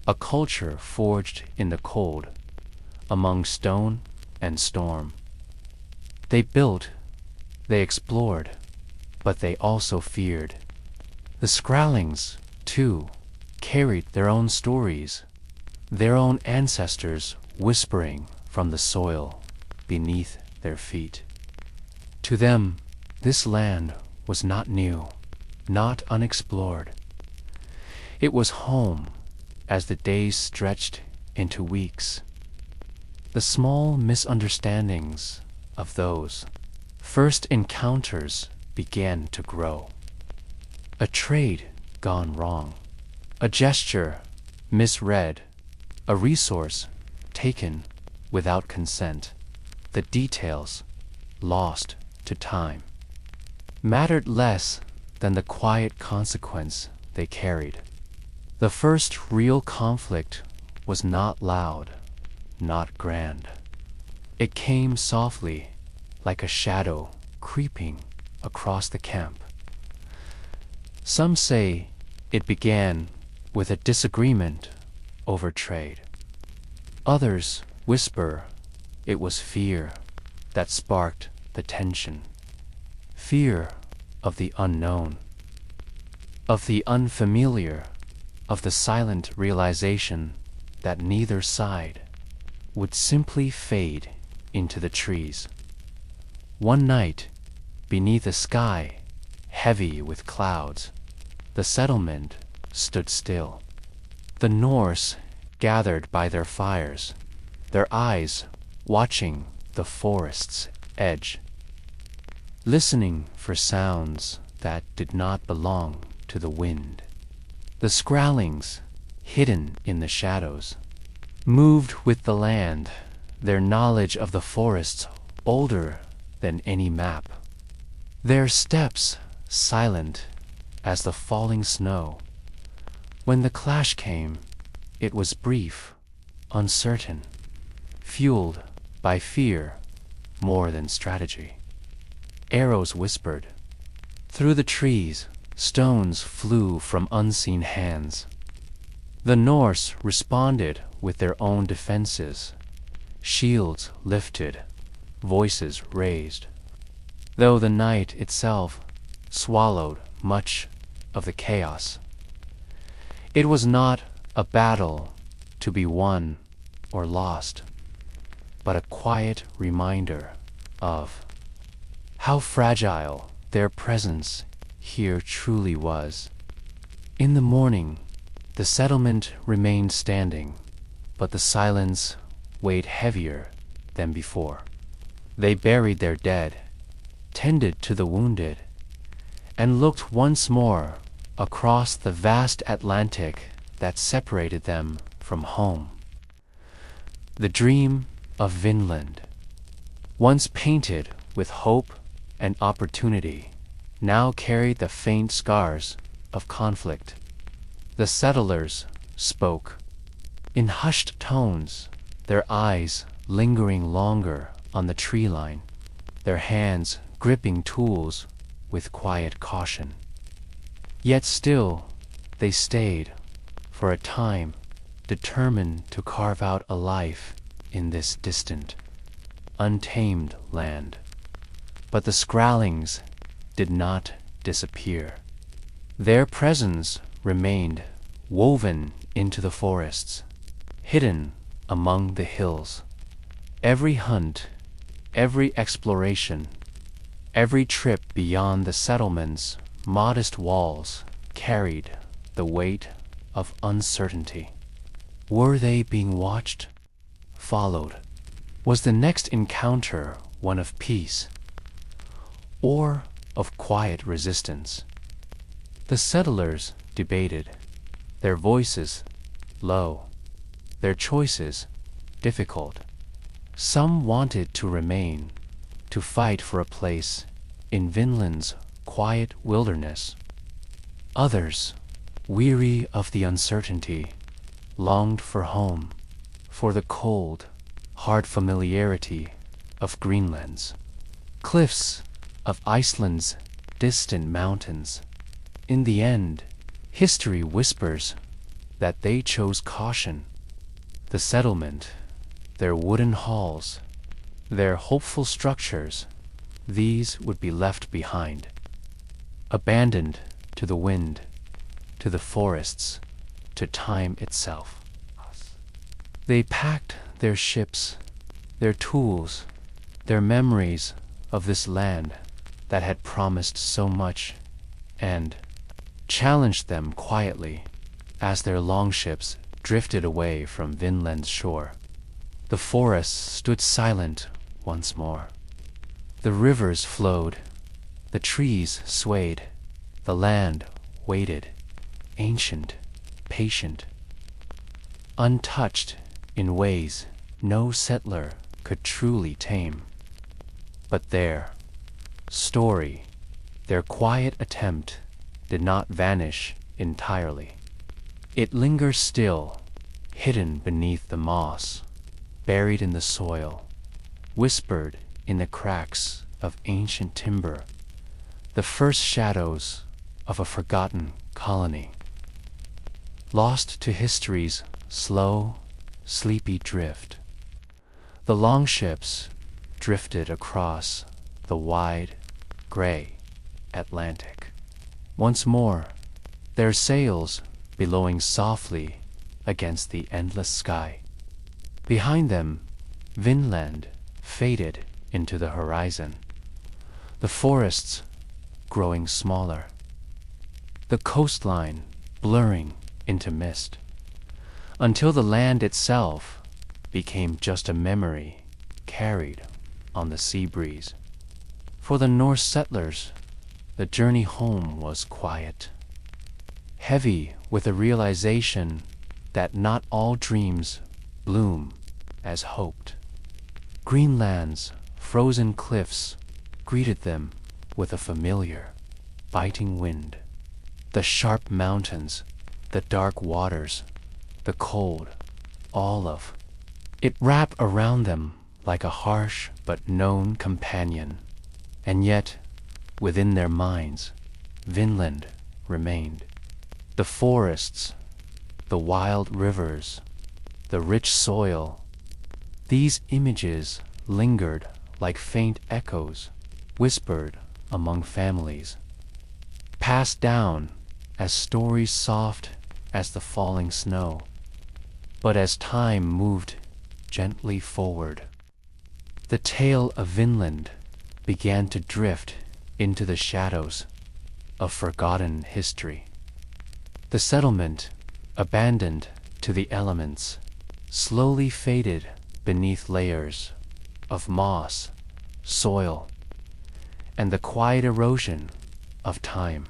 a culture forged in the cold, among stone and storm. They built, they explored, but they also feared. The Skrallings, too, carried their own stories, their own ancestors whispering from the soil beneath their feet. To them, this land was not new, not unexplored. It was home as the days stretched into weeks. The small misunderstandings of those first encounters began to grow. A trade gone wrong, a gesture misread, a resource taken without consent, the details lost to time, mattered less than the quiet consequence they carried. The first real conflict was not loud, not grand. It came softly, like a shadow creeping across the camp. Some say it began with a disagreement over trade. Others whisper it was fear that sparked the tension. Fear of the unknown, of the unfamiliar, of the silent realization that neither side would simply fade into the trees. One night, beneath a sky heavy with clouds, the settlement stood still. The Norse gathered by their fires, their eyes watching the forest's edge, listening for sounds that did not belong to the wind. The Skrallings, hidden in the shadows, moved with the land, their knowledge of the forests older than any map. Their steps silent as the falling snow. When the clash came, it was brief, uncertain, fueled by fear more than strategy. Arrows whispered. Through the trees, stones flew from unseen hands. The Norse responded with their own defenses, shields lifted, voices raised. Though the night itself swallowed much of the chaos, it was not a battle to be won or lost, but a quiet reminder of how fragile their presence here truly was. In the morning, the settlement remained standing, but the silence weighed heavier than before. They buried their dead, tended to the wounded, and looked once more across the vast Atlantic that separated them from home. The dream of Vinland, once painted with hope and opportunity, now carried the faint scars of conflict. The settlers spoke, in hushed tones, their eyes lingering longer on the tree line, their hands gripping tools with quiet caution. Yet still, they stayed, for a time, determined to carve out a life in this distant, untamed land. But the Skrallings did not disappear. Their presence remained woven into the forests, hidden among the hills. Every hunt, every exploration, every trip beyond the settlement's modest walls carried the weight of uncertainty. Were they being watched? Followed? Was the next encounter one of peace, or of quiet resistance? The settlers debated, their voices low, their choices difficult. Some wanted to remain, to fight for a place in Vinland's quiet wilderness. Others, weary of the uncertainty, longed for home, for the cold, hard familiarity of Greenland's, cliffs of Iceland's distant mountains. In the end, history whispers that they chose caution. The settlement, their wooden halls, their hopeful structures, these would be left behind, abandoned to the wind, to the forests, to time itself. They packed their ships, their tools, their memories of this land that had promised so much, and challenged them quietly as their longships drifted away from Vinland's shore. The forests stood silent once more. The rivers flowed, the trees swayed, the land waited, ancient, patient, untouched in ways no settler could truly tame. But their story, their quiet attempt, did not vanish entirely. It lingers still, hidden beneath the moss, buried in the soil, whispered in the cracks of ancient timber, the first shadows of a forgotten colony. Lost to history's slow, sleepy drift, the longships drifted across the wide, gray Atlantic. Once more, their sails billowing softly against the endless sky. Behind them, Vinland faded into the horizon, the forests growing smaller, the coastline blurring into mist, until the land itself became just a memory carried on the sea breeze. For the Norse settlers, the journey home was quiet, heavy with the realization that not all dreams bloom as hoped. Greenland's frozen cliffs greeted them with a familiar, biting wind. The sharp mountains, the dark waters, the cold, all of it wrapped around them like a harsh but known companion. And yet, within their minds, Vinland remained. The forests, the wild rivers, the rich soil, these images lingered like faint echoes, whispered among families, passed down as stories soft as the falling snow. But as time moved gently forward, the tale of Vinland began to drift into the shadows of forgotten history. The settlement, abandoned to the elements, slowly faded beneath layers of moss, soil, and the quiet erosion of time.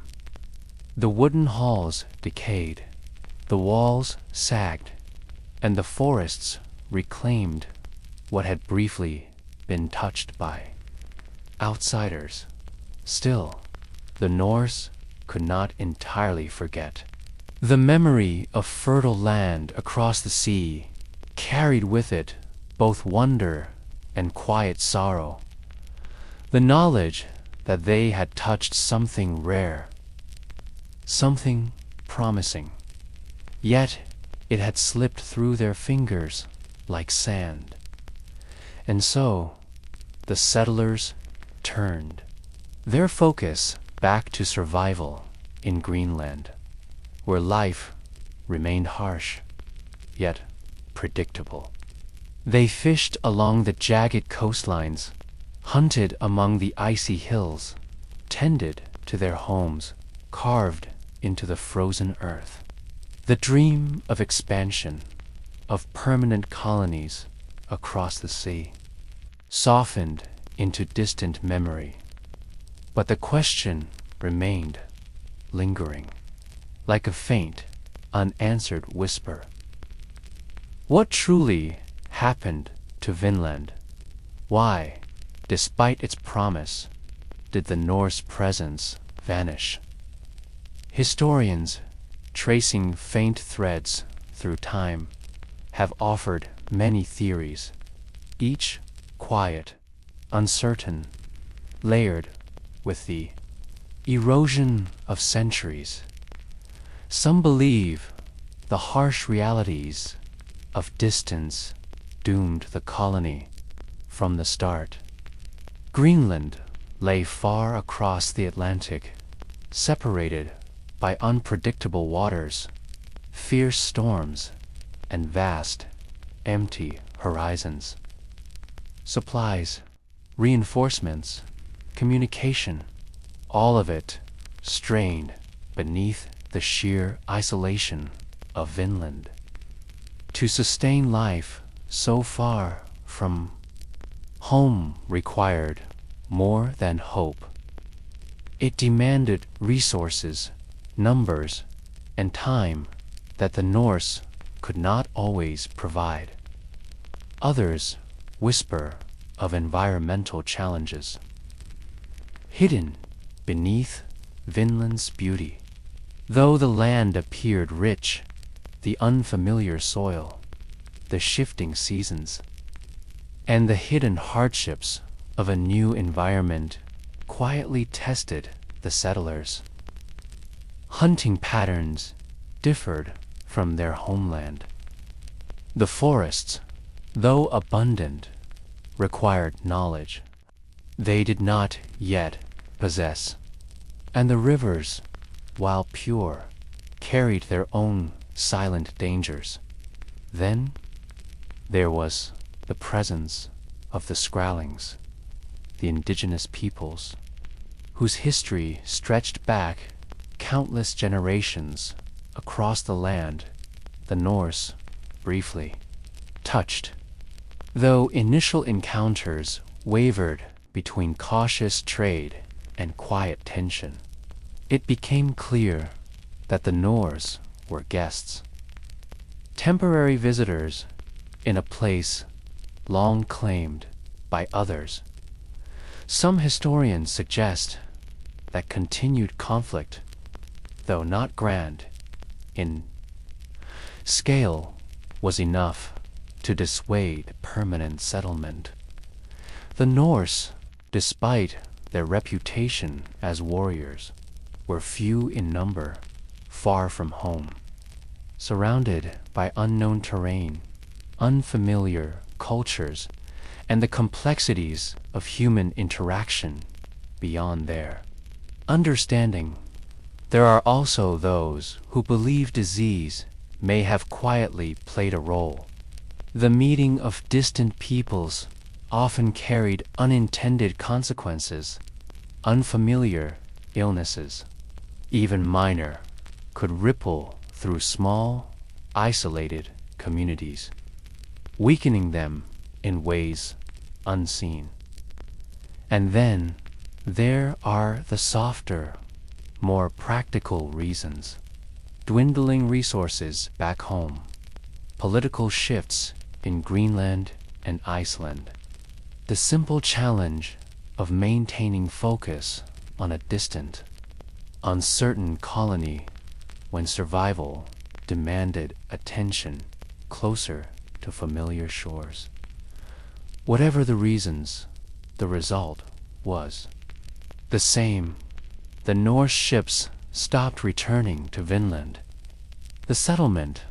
The wooden halls decayed, the walls sagged, and the forests reclaimed what had briefly been touched by outsiders. Still, the Norse could not entirely forget. The memory of fertile land across the sea carried with it both wonder and quiet sorrow. The knowledge that they had touched something rare, something promising, yet it had slipped through their fingers like sand. And so, the settlers turned their focus back to survival in Greenland, where life remained harsh, yet predictable. They fished along the jagged coastlines, hunted among the icy hills, tended to their homes carved into the frozen earth. The dream of expansion, of permanent colonies across the sea, softened into distant memory. But the question remained, lingering, like a faint, unanswered whisper. What truly happened to Vinland? Why, despite its promise, did the Norse presence vanish? Historians, tracing faint threads through time, have offered many theories, each quiet, uncertain, layered with the erosion of centuries. Some believe the harsh realities of distance doomed the colony from the start. Greenland lay far across the Atlantic, separated by unpredictable waters, fierce storms, and vast, empty horizons. Supplies, reinforcements, communication, all of it strained beneath the sheer isolation of Vinland. To sustain life so far from home required more than hope. It demanded resources, numbers, and time that the Norse could not always provide. Others whisper of environmental challenges. Hidden beneath Vinland's beauty, though the land appeared rich, the unfamiliar soil, the shifting seasons, and the hidden hardships of a new environment quietly tested the settlers. Hunting patterns differed from their homeland. The forests, though abundant, required knowledge they did not yet possess, and the rivers, while pure, carried their own silent dangers. Then there was the presence of the Skrallings, the indigenous peoples, whose history stretched back countless generations across the land the Norse briefly touched. Though initial encounters wavered between cautious trade and quiet tension, it became clear that the Norse were guests, temporary visitors in a place long claimed by others. Some historians suggest that continued conflict, though not grand in scale, was enough to dissuade permanent settlement. The Norse, despite their reputation as warriors, were few in number, far from home, surrounded by unknown terrain, unfamiliar cultures, and the complexities of human interaction beyond their understanding. There are also those who believe disease may have quietly played a role. The meeting of distant peoples often carried unintended consequences. Unfamiliar illnesses, even minor, could ripple through small, isolated communities, weakening them in ways unseen. And then there are the softer, more practical reasons. Dwindling resources back home, political shifts in Greenland and Iceland, the simple challenge of maintaining focus on a distant, uncertain colony when survival demanded attention closer to familiar shores. Whatever the reasons, the result was the same. The Norse ships stopped returning to Vinland. The settlement,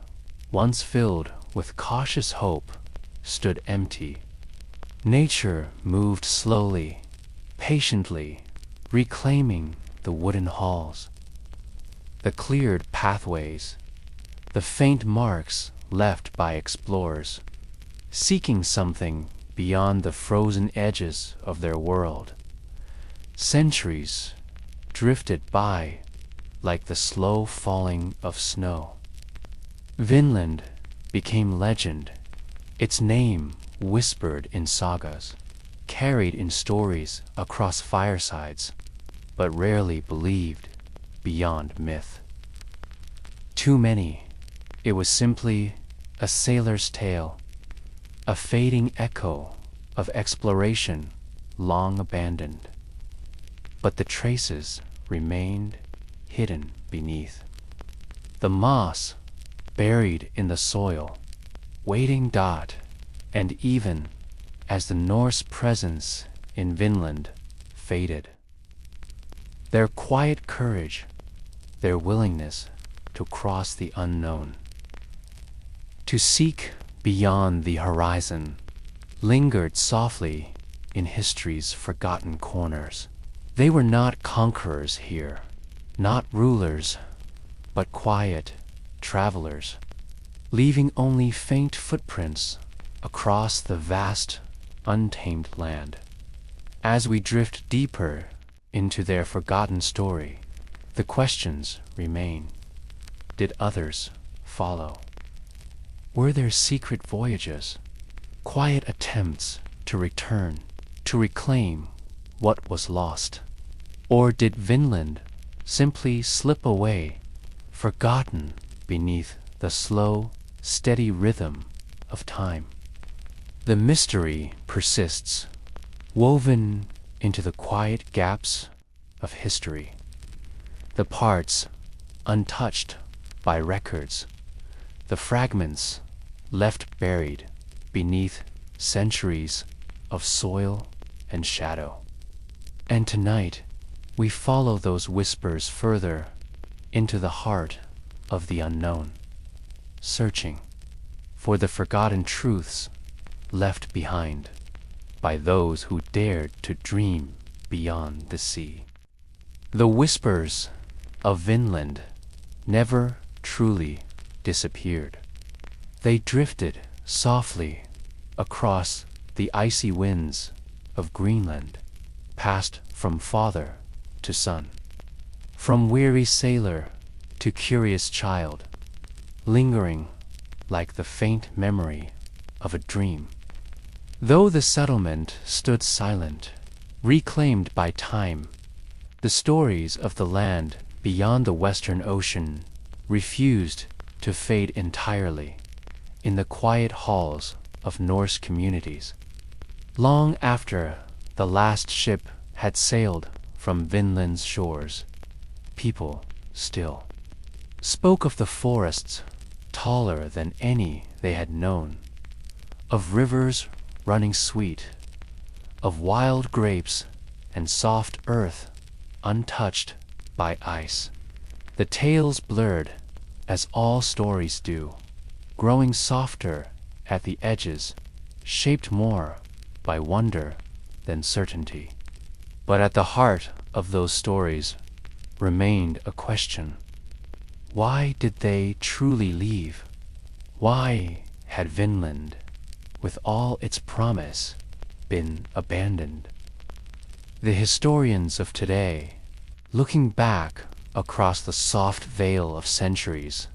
once filled with cautious hope, stood empty. Nature moved slowly, patiently, reclaiming the wooden halls, the cleared pathways, the faint marks left by explorers, seeking something beyond the frozen edges of their world. Centuries drifted by like the slow falling of snow. Vinland became legend, its name whispered in sagas, carried in stories across firesides, but rarely believed beyond myth. Too many, it was simply a sailor's tale, a fading echo of exploration long abandoned. But the traces remained hidden beneath. The moss buried in the soil, waiting dot, and even as the Norse presence in Vinland faded. Their quiet courage, their willingness to cross the unknown, to seek beyond the horizon, lingered softly in history's forgotten corners. They were not conquerors here, not rulers, but quiet travelers, leaving only faint footprints across the vast, untamed land. As we drift deeper into their forgotten story, the questions remain. Did others follow? Were there secret voyages, quiet attempts to return, to reclaim what was lost? Or did Vinland simply slip away, forgotten beneath the slow, steady rhythm of time? The mystery persists, woven into the quiet gaps of history, the parts untouched by records, the fragments left buried beneath centuries of soil and shadow. And tonight, we follow those whispers further into the heart of the unknown, searching for the forgotten truths left behind by those who dared to dream beyond the sea. The whispers of Vinland never truly disappeared. They drifted softly across the icy winds of Greenland, passed from father to son, from weary sailor to curious child, lingering like the faint memory of a dream. Though the settlement stood silent, reclaimed by time, the stories of the land beyond the Western Ocean refused to fade entirely in the quiet halls of Norse communities. Long after the last ship had sailed from Vinland's shores, people still spoke of the forests taller than any they had known, of rivers running sweet, of wild grapes and soft earth untouched by ice. The tales blurred, as all stories do, growing softer at the edges, shaped more by wonder than certainty. But at the heart of those stories remained a question. Why did they truly leave? Why had Vinland, with all its promise, been abandoned? The historians of today, looking back across the soft veil of centuries,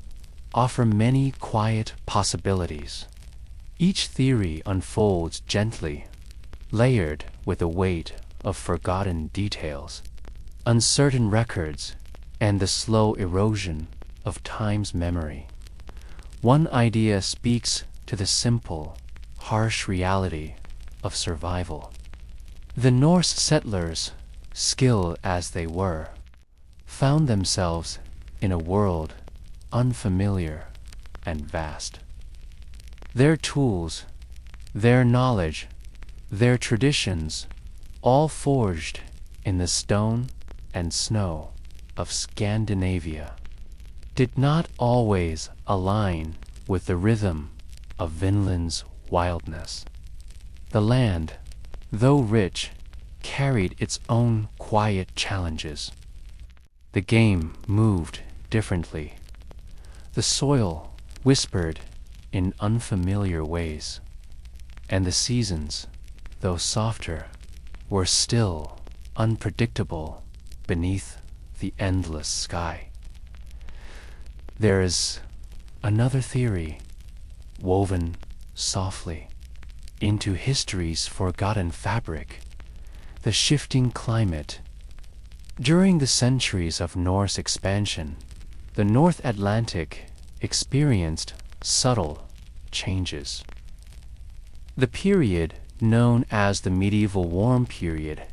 offer many quiet possibilities. Each theory unfolds gently, layered with the weight of forgotten details, uncertain records, and the slow erosion of time's memory. One idea speaks to the simple, harsh reality of survival. The Norse settlers, skilled as they were, found themselves in a world unfamiliar and vast. Their tools, their knowledge, their traditions, all forged in the stone and snow of Scandinavia, did not always align with the rhythm of Vinland's wildness. The land, though rich, carried its own quiet challenges. The game moved differently. The soil whispered in unfamiliar ways, and the seasons, though softer, were still unpredictable beneath the endless sky. There is another theory, woven softly into history's forgotten fabric, the shifting climate. During the centuries of Norse expansion, the North Atlantic experienced subtle changes. The period known as the medieval warm period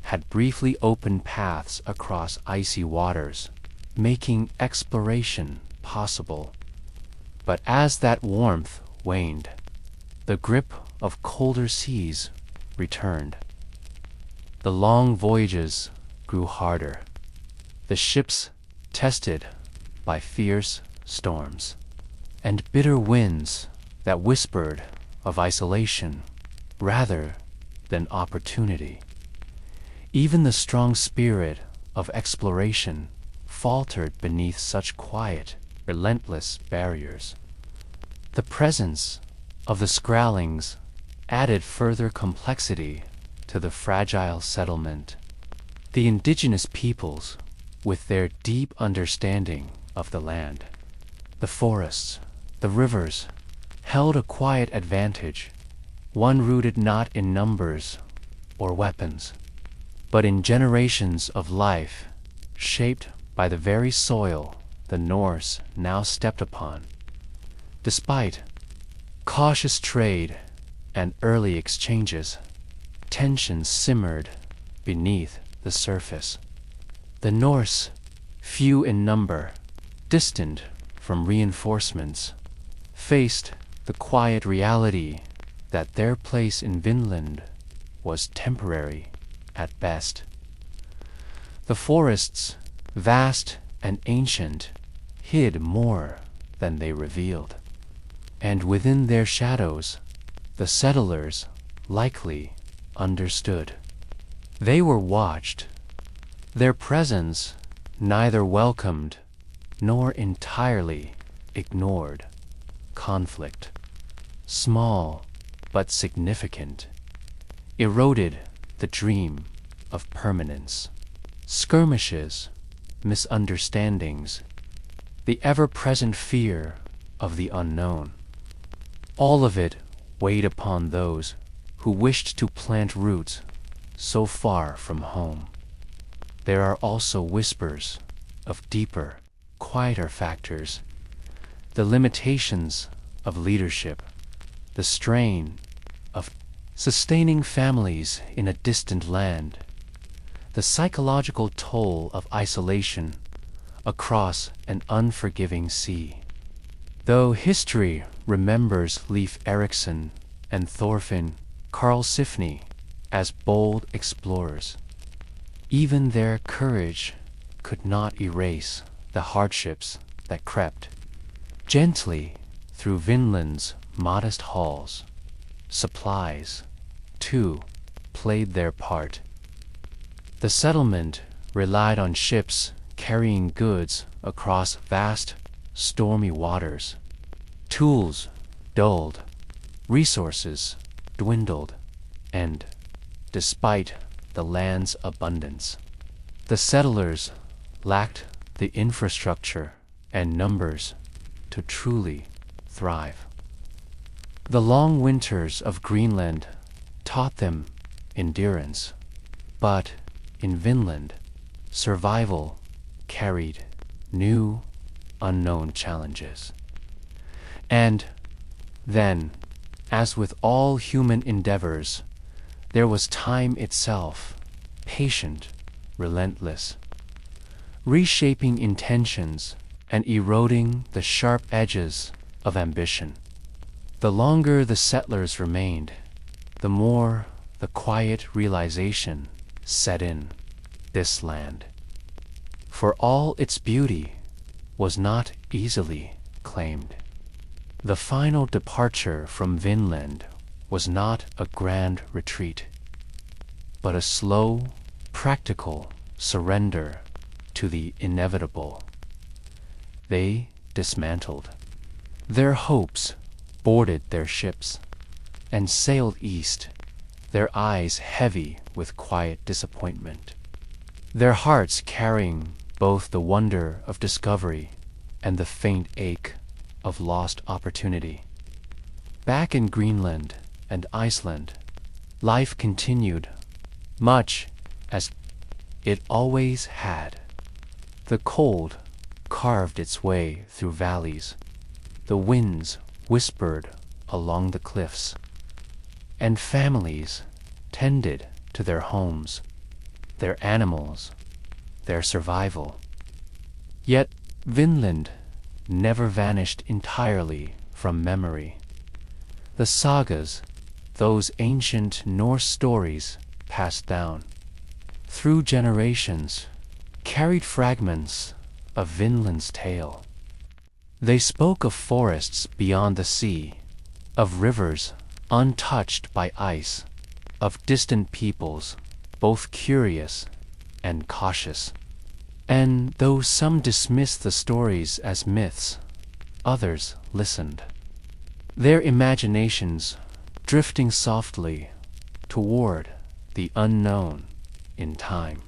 had briefly opened paths across icy waters, making exploration possible. But as that warmth waned, the grip of colder seas returned. The long voyages grew harder, the ships tested by fierce storms, and bitter winds that whispered of isolation rather than opportunity. Even the strong spirit of exploration faltered beneath such quiet, relentless barriers. The presence of the Skrallings added further complexity to the fragile settlement. The indigenous peoples, with their deep understanding of the land, the forests, the rivers, held a quiet advantage, one rooted not in numbers or weapons, but in generations of life shaped by the very soil the Norse now stepped upon. Despite cautious trade and early exchanges, tensions simmered beneath the surface. The Norse, few in number, distant from reinforcements, faced the quiet reality that their place in Vinland was temporary at best. The forests, vast and ancient, hid more than they revealed, and within their shadows, the settlers likely understood. They were watched, their presence neither welcomed nor entirely ignored. Conflict, small but significant, eroded the dream of permanence. Skirmishes, misunderstandings, the ever-present fear of the unknown. All of it weighed upon those who wished to plant roots so far from home. There are also whispers of deeper, quieter factors, the limitations of leadership, the strain of sustaining families in a distant land, the psychological toll of isolation across an unforgiving sea. Though history remembers Leif Erikson and Thorfinn Karlsefni as bold explorers, even their courage could not erase the hardships that crept gently through Vinland's modest halls. Supplies, too, played their part. The settlement relied on ships carrying goods across vast, stormy waters. Tools dulled, resources dwindled, and, despite the land's abundance, the settlers lacked the infrastructure and numbers to truly thrive. The long winters of Greenland taught them endurance, but in Vinland, survival carried new, unknown challenges. And then, as with all human endeavors, there was time itself, patient, relentless, reshaping intentions and eroding the sharp edges of ambition. The longer the settlers remained, the more the quiet realization set in. This land, for all its beauty, was not easily claimed. The final departure from Vinland was not a grand retreat, but a slow, practical surrender to the inevitable. They dismantled their hopes, boarded their ships, and sailed east, their eyes heavy with quiet disappointment, their hearts carrying both the wonder of discovery and the faint ache of lost opportunity. Back in Greenland and Iceland, life continued much as it always had. The cold carved its way through valleys, the winds whispered along the cliffs, and families tended to their homes, their animals, their survival. Yet Vinland never vanished entirely from memory. The sagas, those ancient Norse stories passed down, through generations, carried fragments of Vinland's tale. They spoke of forests beyond the sea, of rivers untouched by ice, of distant peoples, both curious and cautious. And though some dismissed the stories as myths, others listened, their imaginations drifting softly toward the unknown in time.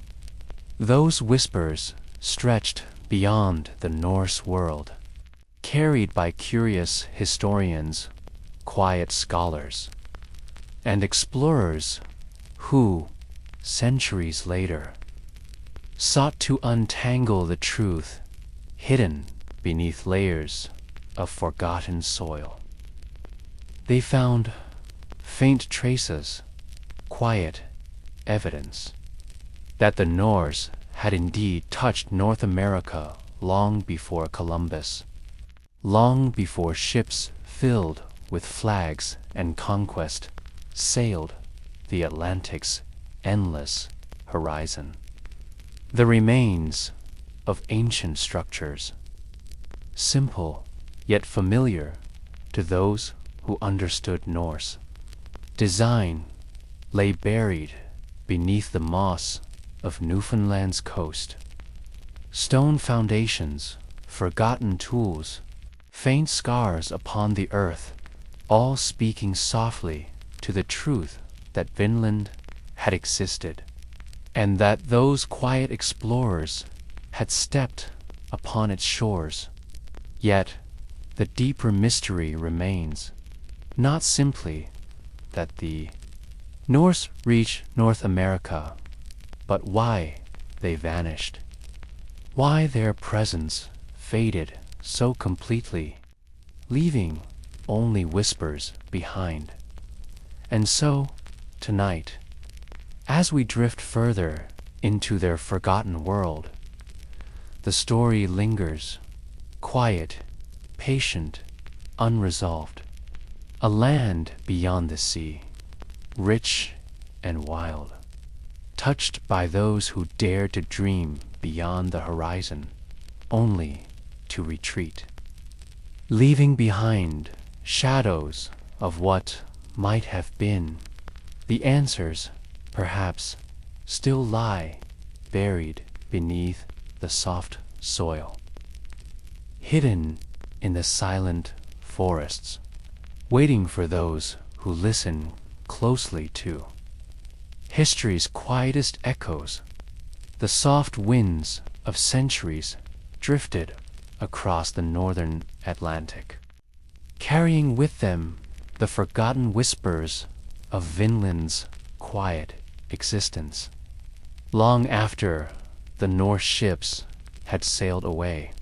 Those whispers stretched beyond the Norse world, carried by curious historians, quiet scholars, and explorers who, centuries later, sought to untangle the truth hidden beneath layers of forgotten soil. They found faint traces, quiet evidence, that the Norse had indeed touched North America long before Columbus, long before ships filled with flags and conquest sailed the Atlantic's endless horizon. The remains of ancient structures, simple yet familiar to those who understood Norse design, lay buried beneath the moss of Newfoundland's coast. Stone foundations, forgotten tools, faint scars upon the earth, all speaking softly to the truth that Vinland had existed, and that those quiet explorers had stepped upon its shores. Yet the deeper mystery remains, not simply that the Norse reached North America, but why they vanished, why their presence faded so completely, leaving only whispers behind. And so, tonight, as we drift further into their forgotten world, the story lingers, quiet, patient, unresolved. A land beyond the sea, rich and wild, touched by those who dare to dream beyond the horizon, only to retreat, leaving behind shadows of what might have been. The answers, perhaps, still lie buried beneath the soft soil, hidden in the silent forests, waiting for those who listen closely to history's quietest echoes. The soft winds of centuries drifted across the northern Atlantic, carrying with them the forgotten whispers of Vinland's quiet existence. Long after the Norse ships had sailed away,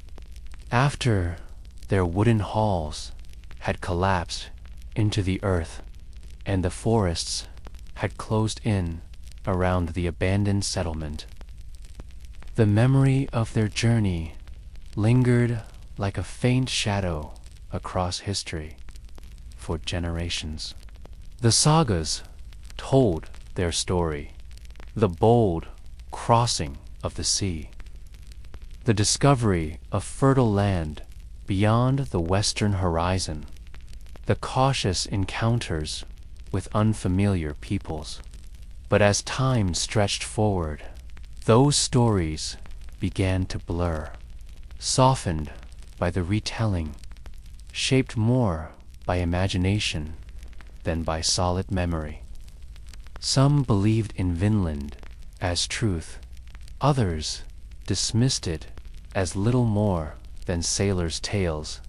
after their wooden halls had collapsed into the earth and the forests had closed in around the abandoned settlement, the memory of their journey lingered like a faint shadow across history for generations. The sagas told their story, the bold crossing of the sea, the discovery of fertile land beyond the western horizon, the cautious encounters with unfamiliar peoples. But as time stretched forward, those stories began to blur, softened by the retelling, shaped more by imagination than by solid memory. Some believed in Vinland as truth, others dismissed it as little more than sailors' tales,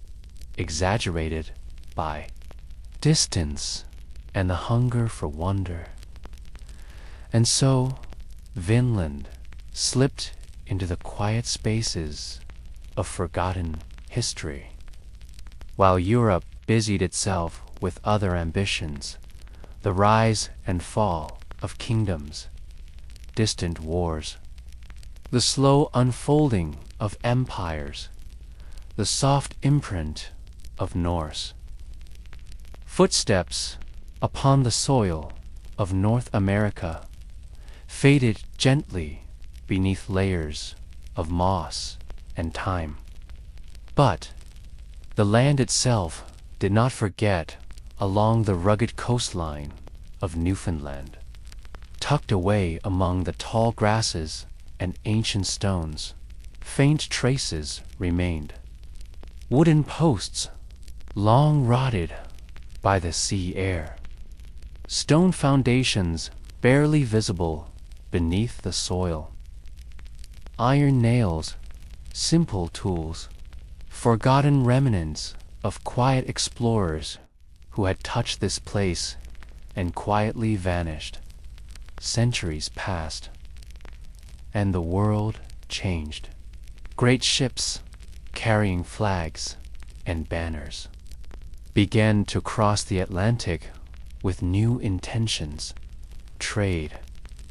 exaggerated by distance and the hunger for wonder. And so, Vinland slipped into the quiet spaces of forgotten history, while Europe busied itself with other ambitions, the rise and fall of kingdoms, distant wars, the slow unfolding of empires, the soft imprint of Norse footsteps upon the soil of North America faded gently beneath layers of moss and thyme. But the land itself did not forget. Along the rugged coastline of Newfoundland, tucked away among the tall grasses and ancient stones, faint traces remained. Wooden posts, long rotted by the sea air. Stone foundations barely visible beneath the soil. Iron nails, simple tools, forgotten remnants of quiet explorers who had touched this place and quietly vanished. Centuries passed, and the world changed. Great ships, carrying flags and banners, began to cross the Atlantic with new intentions: trade,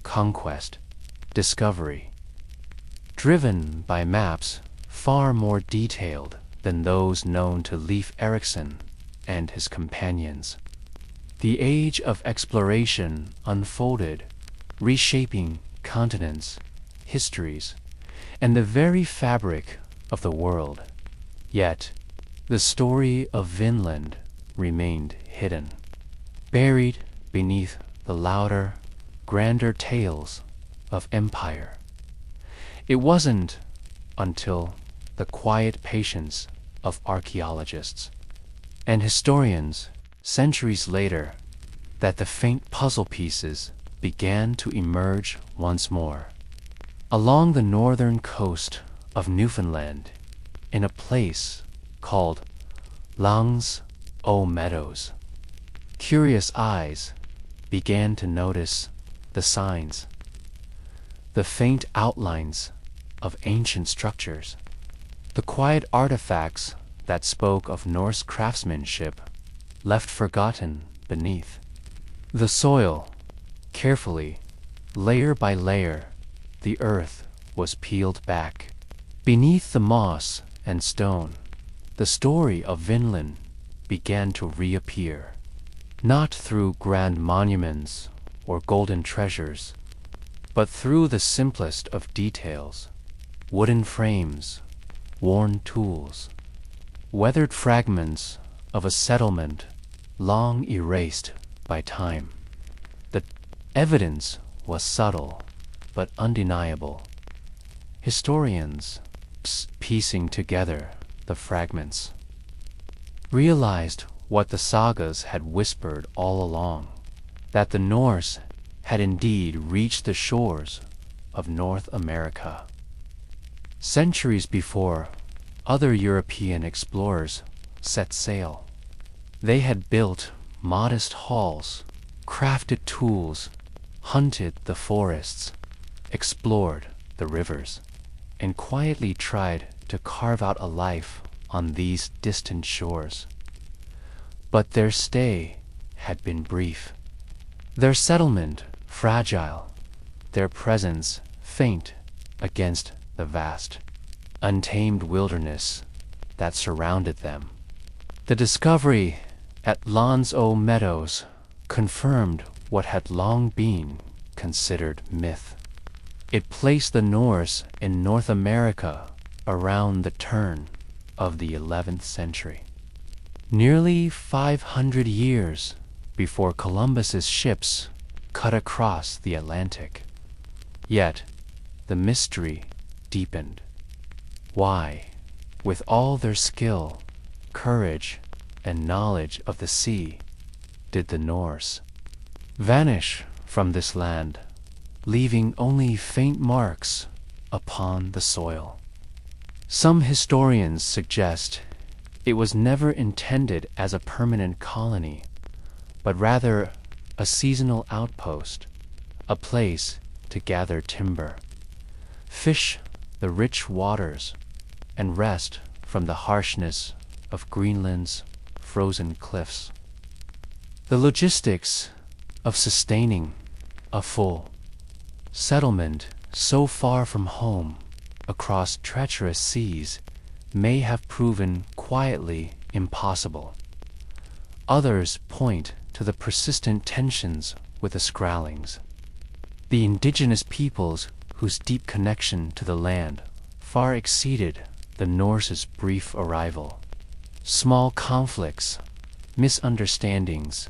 conquest, discovery. Driven by maps far more detailed than those known to Leif Erikson and his companions, the age of exploration unfolded, reshaping continents, histories, and the very fabric of the world. Yet, the story of Vinland remained hidden, buried beneath the louder, grander tales of empire. It wasn't until the quiet patience of archaeologists and historians centuries later that the faint puzzle pieces began to emerge once more. Along the northern coast of Newfoundland, in a place called Meadows, curious eyes began to notice the signs, the faint outlines of ancient structures, the quiet artifacts that spoke of Norse craftsmanship left forgotten beneath. The soil, carefully, layer by layer, the earth was peeled back. Beneath the moss and stone, the story of Vinland began to reappear, not through grand monuments or golden treasures, but through the simplest of details: wooden frames, worn tools, weathered fragments of a settlement long erased by time. The evidence was subtle but undeniable. Historians, piecing together the fragments, realized what the sagas had whispered all along: that the Norse had indeed reached the shores of North America. Centuries before other European explorers set sail, they had built modest halls, crafted tools, hunted the forests, explored the rivers, and quietly tried to carve out a life on these distant shores. But their stay had been brief, their settlement fragile, their presence faint against the vast, untamed wilderness that surrounded them. The discovery at Meadows confirmed what had long been considered myth. It placed the Norse in North America around the turn of the 11th century, nearly 500 years before Columbus's ships cut across the Atlantic. Yet, the mystery deepened. Why, with all their skill, courage, and knowledge of the sea, did the Norse vanish from this land, leaving only faint marks upon the soil? Some historians suggest it was never intended as a permanent colony, but rather a seasonal outpost, a place to gather timber, fish the rich waters, and rest from the harshness of Greenland's frozen cliffs. The logistics of sustaining a full settlement so far from home across treacherous seas may have proven quietly impossible. Others point to the persistent tensions with the Scrallings, the indigenous peoples whose deep connection to the land far exceeded the Norse's brief arrival. Small conflicts, misunderstandings,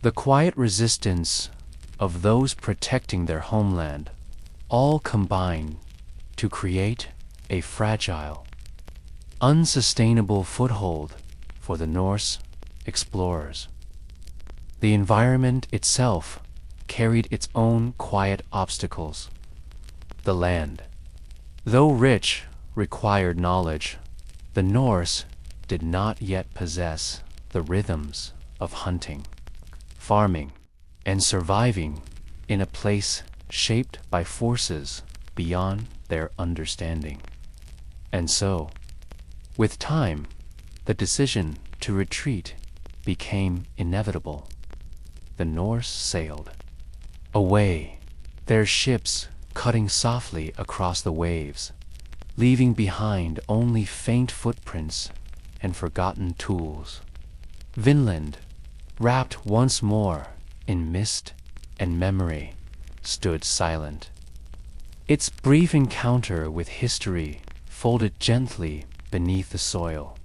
the quiet resistance of those protecting their homeland all combine to create a fragile, unsustainable foothold for the Norse explorers. The environment itself carried its own quiet obstacles. The land, though rich, required knowledge. The Norse did not yet possess the rhythms of hunting, farming, and surviving in a place shaped by forces beyond their understanding. And so, with time, the decision to retreat became inevitable. The Norse sailed away, their ships cutting softly across the waves, leaving behind only faint footprints and forgotten tools. Vinland, wrapped once more in mist and memory, stood silent. Its brief encounter with history folded gently beneath the soil.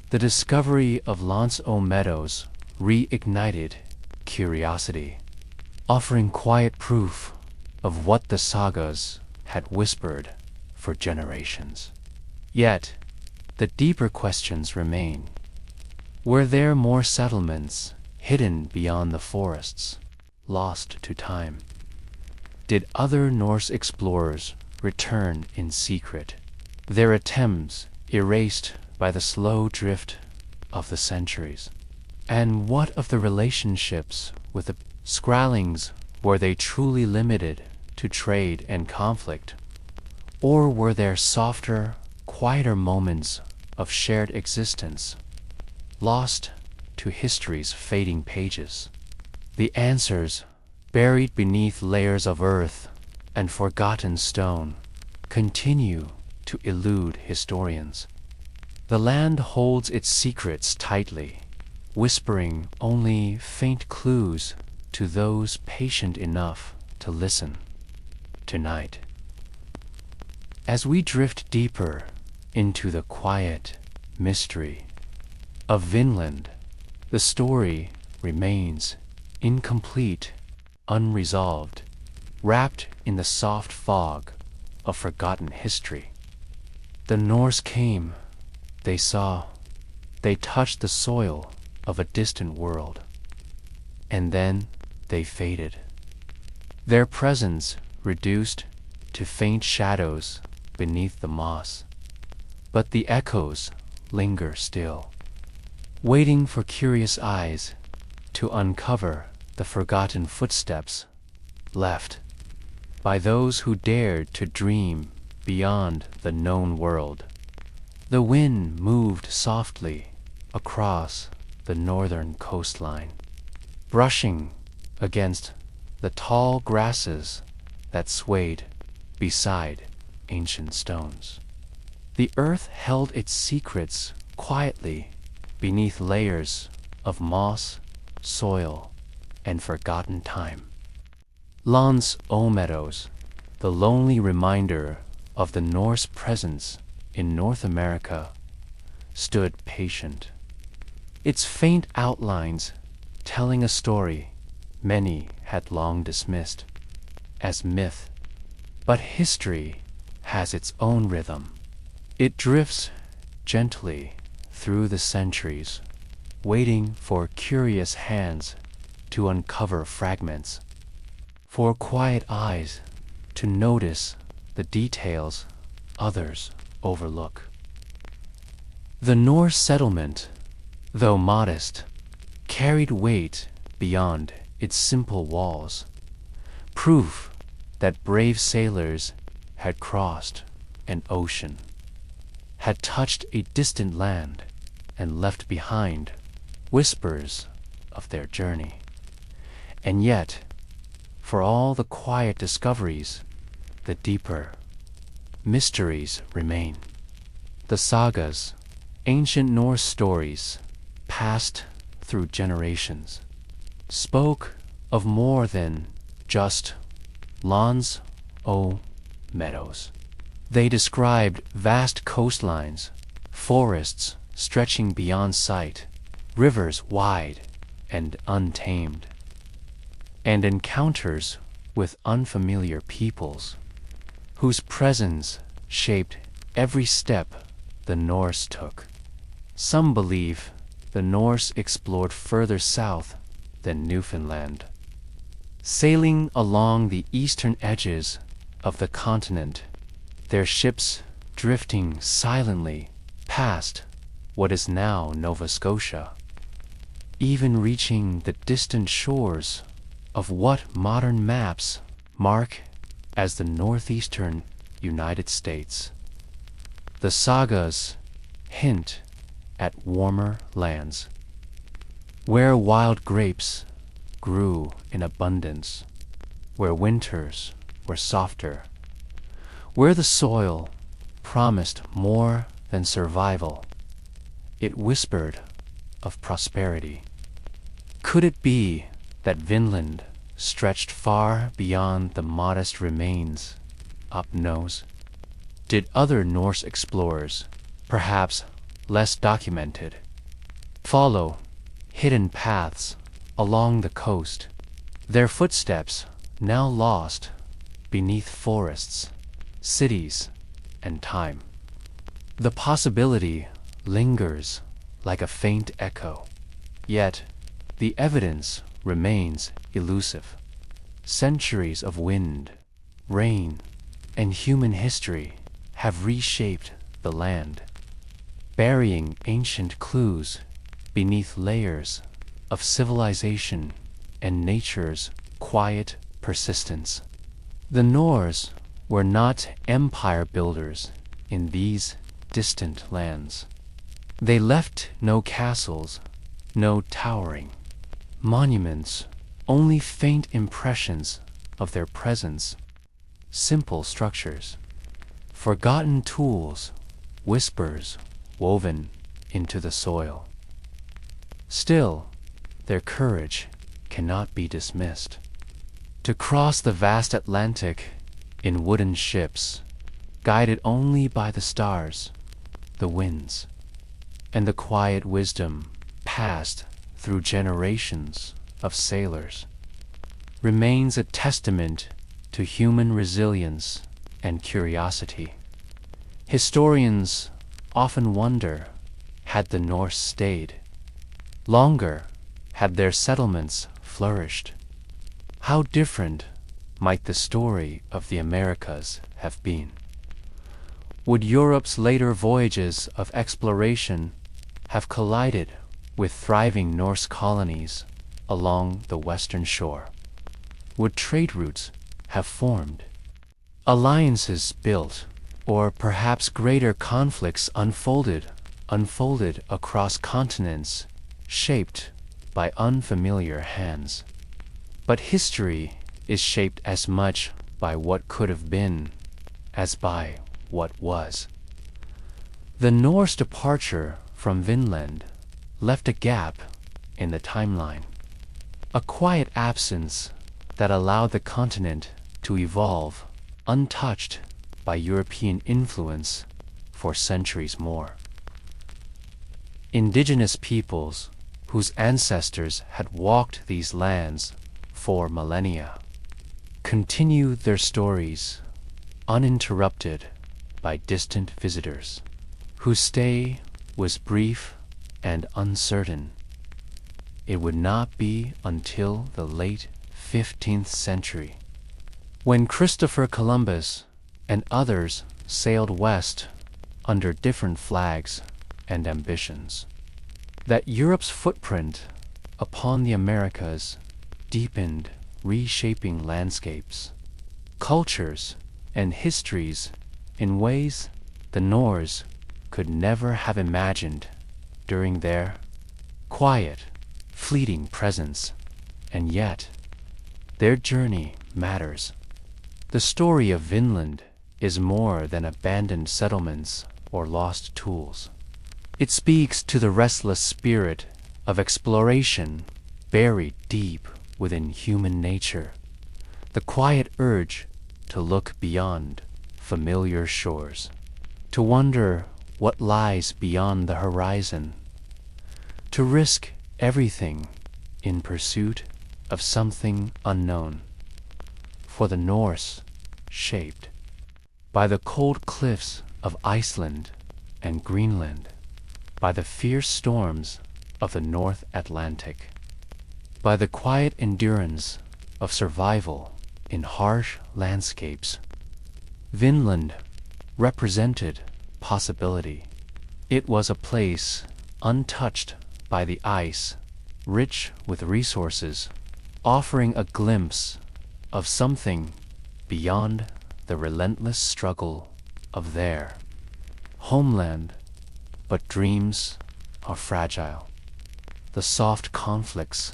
The discovery of Lonsö Meadows reignited curiosity, offering quiet proof of what the sagas had whispered for generations. Yet, the deeper questions remain. Were there more settlements hidden beyond the forests, lost to time? Did other Norse explorers return in secret, their attempts erased by the slow drift of the centuries? And what of the relationships with the Skrallings? Were they truly limited to trade and conflict? Or were there softer, quieter moments of shared existence, lost to history's fading pages? The answers, buried beneath layers of earth and forgotten stone, continue to elude historians. The land holds its secrets tightly, whispering only faint clues to those patient enough to listen. Tonight, as we drift deeper into the quiet mystery of Vinland, the story remains incomplete, unresolved, wrapped in the soft fog of forgotten history. The Norse came, they saw, they touched the soil of a distant world, and then they faded. Their presence reduced to faint shadows beneath the moss. But the echoes linger still, waiting for curious eyes to uncover the forgotten footsteps left by those who dared to dream beyond the known world. The wind moved softly across the northern coastline, brushing against the tall grasses that swayed beside ancient stones. The earth held its secrets quietly beneath layers of moss, soil, and forgotten time. Lonsö Meadows, the lonely reminder of the Norse presence in North America, stood patient, its faint outlines telling a story many had long dismissed as myth. But history has its own rhythm. It drifts gently through the centuries, waiting for curious hands to uncover fragments, for quiet eyes to notice the details others overlook. The Norse settlement, though modest, carried weight beyond its simple walls, proof that brave sailors had crossed an ocean, had touched a distant land, and left behind whispers of their journey. And yet, for all the quiet discoveries, the deeper mysteries remain. The sagas, ancient Norse stories, passed through generations, spoke of more than just lawns, meadows. They described vast coastlines, forests stretching beyond sight, rivers wide and untamed, and encounters with unfamiliar peoples, whose presence shaped every step the Norse took. Some believe the Norse explored further south than Newfoundland, sailing along the eastern edges of the continent, their ships drifting silently past what is now Nova Scotia, even reaching the distant shores of what modern maps mark as the northeastern United States. The sagas hint at warmer lands, where wild grapes grew in abundance, where winters were softer, where the soil promised more than survival. It whispered of prosperity. Could it be that Vinland stretched far beyond the modest remains up nose? Did other Norse explorers, perhaps less documented, follow hidden paths along the coast, their footsteps now lost beneath forests, cities, and time? The possibility lingers like a faint echo, yet the evidence remains elusive. Centuries of wind, rain, and human history have reshaped the land, burying ancient clues beneath layers of civilization and nature's quiet persistence. The Norse were not empire builders in these distant lands. They left no castles, no towering monuments, only faint impressions of their presence, simple structures, forgotten tools, whispers woven into the soil. Still, their courage cannot be dismissed. To cross the vast Atlantic in wooden ships, guided only by the stars, the winds, and the quiet wisdom passed through generations of sailors, remains a testament to human resilience and curiosity. Historians often wonder, had the Norse stayed longer, had their settlements flourished, how different might the story of the Americas have been? Would Europe's later voyages of exploration have collided with thriving Norse colonies along the western shore? Would trade routes have formed, alliances built, or perhaps greater conflicts unfolded across continents shaped by unfamiliar hands? But history is shaped as much by what could have been as by what was. The Norse departure from Vinland left a gap in the timeline, a quiet absence that allowed the continent to evolve untouched by European influence for centuries more. Indigenous peoples whose ancestors had walked these lands for millennia continue their stories uninterrupted by distant visitors, whose stay was brief and uncertain. It would not be until the late 15th century, when Christopher Columbus and others sailed west under different flags and ambitions, that Europe's footprint upon the Americas deepened, reshaping landscapes, cultures, and histories in ways the Norse could never have imagined during their quiet, fleeting presence. And yet, their journey matters. The story of Vinland is more than abandoned settlements or lost tools. It speaks to the restless spirit of exploration buried deep within human nature, The quiet urge to look beyond familiar shores, to wonder what lies beyond the horizon, to risk everything in pursuit of something unknown. For the Norse, shaped by the cold cliffs of Iceland and Greenland, by the fierce storms of the North Atlantic, by the quiet endurance of survival in harsh landscapes, Vinland represented possibility. It was a place untouched by the ice, rich with resources, offering a glimpse of something beyond the relentless struggle of their homeland. But dreams are fragile. The soft conflicts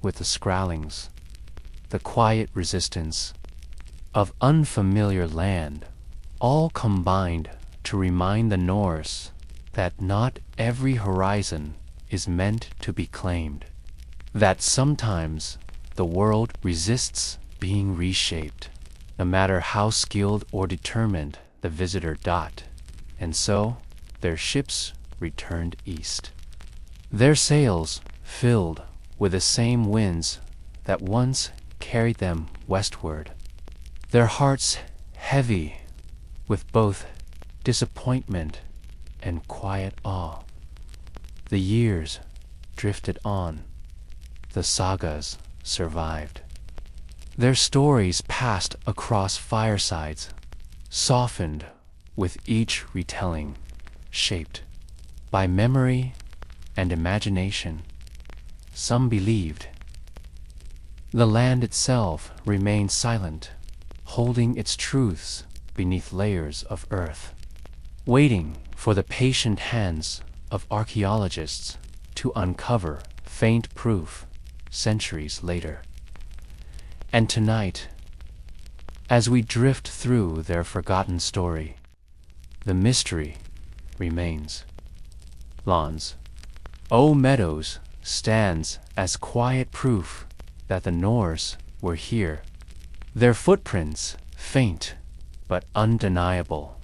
with the scrawlings, the quiet resistance of unfamiliar land, all combined to remind the Norse that not every horizon is meant to be claimed, that sometimes the world resists being reshaped, no matter how skilled or determined the visitor. And so their ships returned east, their sails filled with the same winds that once carried them westward, their hearts heavy with both disappointment and quiet awe. The years drifted on, the sagas survived. Their stories passed across firesides, softened with each retelling, shaped by memory and imagination. Some believed. The land itself remained silent, holding its truths beneath layers of earth, waiting for the patient hands of archaeologists to uncover faint proof centuries later. And tonight, as we drift through their forgotten story, the mystery remains. Lawns, O meadows, stands as quiet proof that the Norse were here. Their footprints faint but undeniable.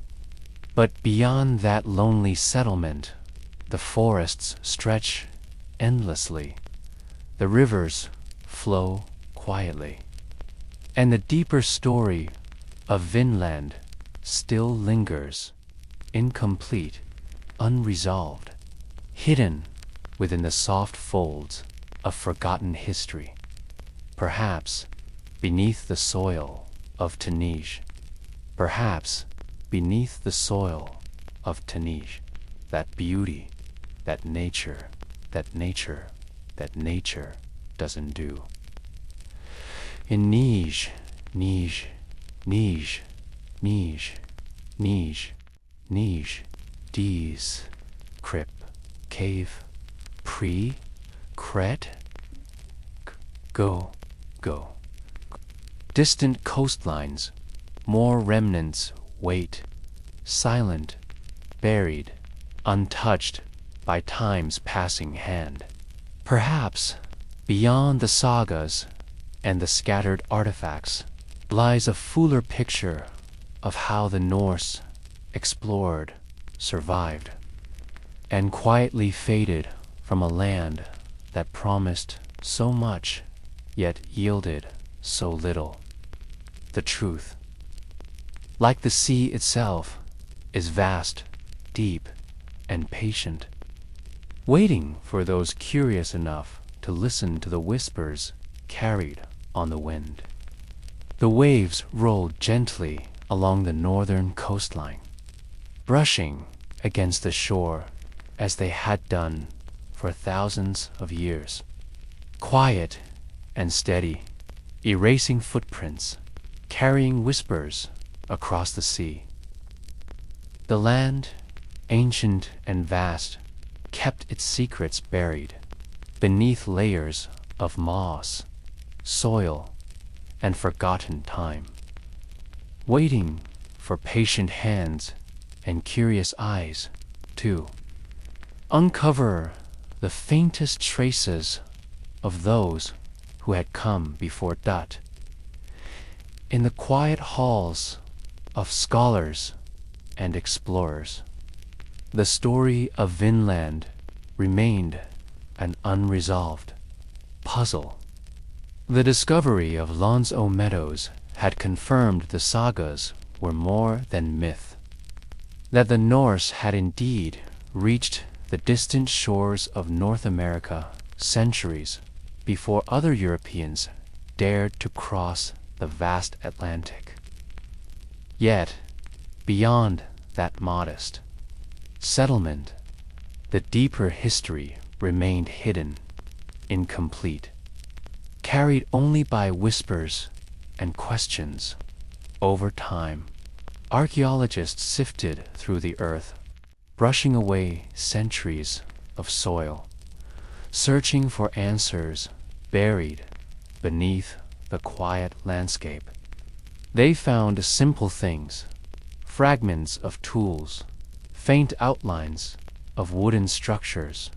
But beyond that lonely settlement, the forests stretch endlessly, the rivers flow quietly, and the deeper story of Vinland still lingers, incomplete, unresolved, hidden within the soft folds of forgotten history, perhaps beneath the soil of Tanij, perhaps beneath the soil of Tanij, that beauty, that nature doesn't do. In Nij, Dees, Crip, Cave, Pre, Cret, Go. Distant coastlines, more remnants wait, silent, buried, untouched by time's passing hand. Perhaps beyond the sagas and the scattered artifacts lies a fuller picture of how the Norse explored, survived, and quietly faded from a land that promised so much, yet yielded so little. The truth, like the sea itself, is vast, deep, and patient, waiting for those curious enough to listen to the whispers carried on the wind. The waves rolled gently along the northern coastline, brushing against the shore as they had done for thousands of years, quiet and steady, erasing footprints, carrying whispers across the sea. The land, ancient and vast, kept its secrets buried beneath layers of moss, soil, and forgotten time, waiting for patient hands and curious eyes to uncover the faintest traces of those who had come before. in the quiet halls of scholars and explorers. The story of Vinland remained an unresolved puzzle. The discovery of Lonsö Meadows had confirmed the sagas were more than myth, that the Norse had indeed reached the distant shores of North America centuries before other Europeans dared to cross the vast Atlantic. Yet, beyond that modest settlement, the deeper history remained hidden, incomplete, carried only by whispers and questions. Over time, archaeologists sifted through the earth, brushing away centuries of soil, searching for answers buried beneath the quiet landscape. They found simple things, fragments of tools, faint outlines of wooden structures,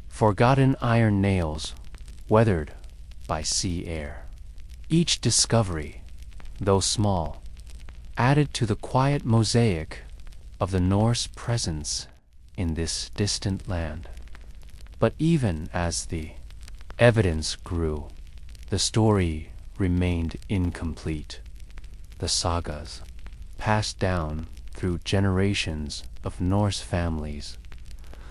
forgotten iron nails weathered by sea air. Each discovery, though small, added to the quiet mosaic of the Norse presence in this distant land. But even as the evidence grew, the story remained incomplete. The sagas, passed down through generations of Norse families,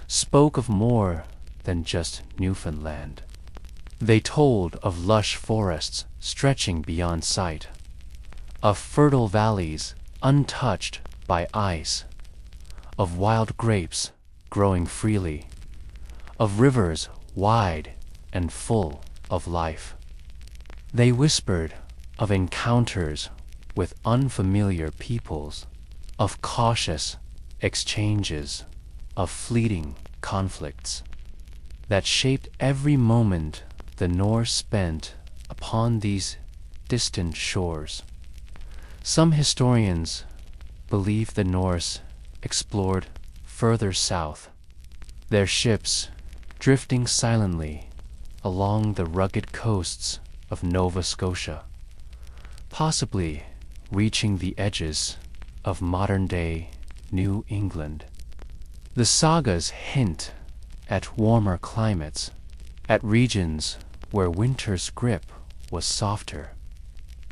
spoke of more than just Newfoundland. They told of lush forests stretching beyond sight, of fertile valleys untouched by ice, of wild grapes growing freely, of rivers wide and full of life. They whispered of encounters with unfamiliar peoples, of cautious exchanges, of fleeting conflicts that shaped every moment the Norse spent upon these distant shores. Some historians believe the Norse explored further south, their ships drifting silently along the rugged coasts of Nova Scotia, possibly reaching the edges of modern-day New England. The sagas hint at warmer climates, at regions where winter's grip was softer,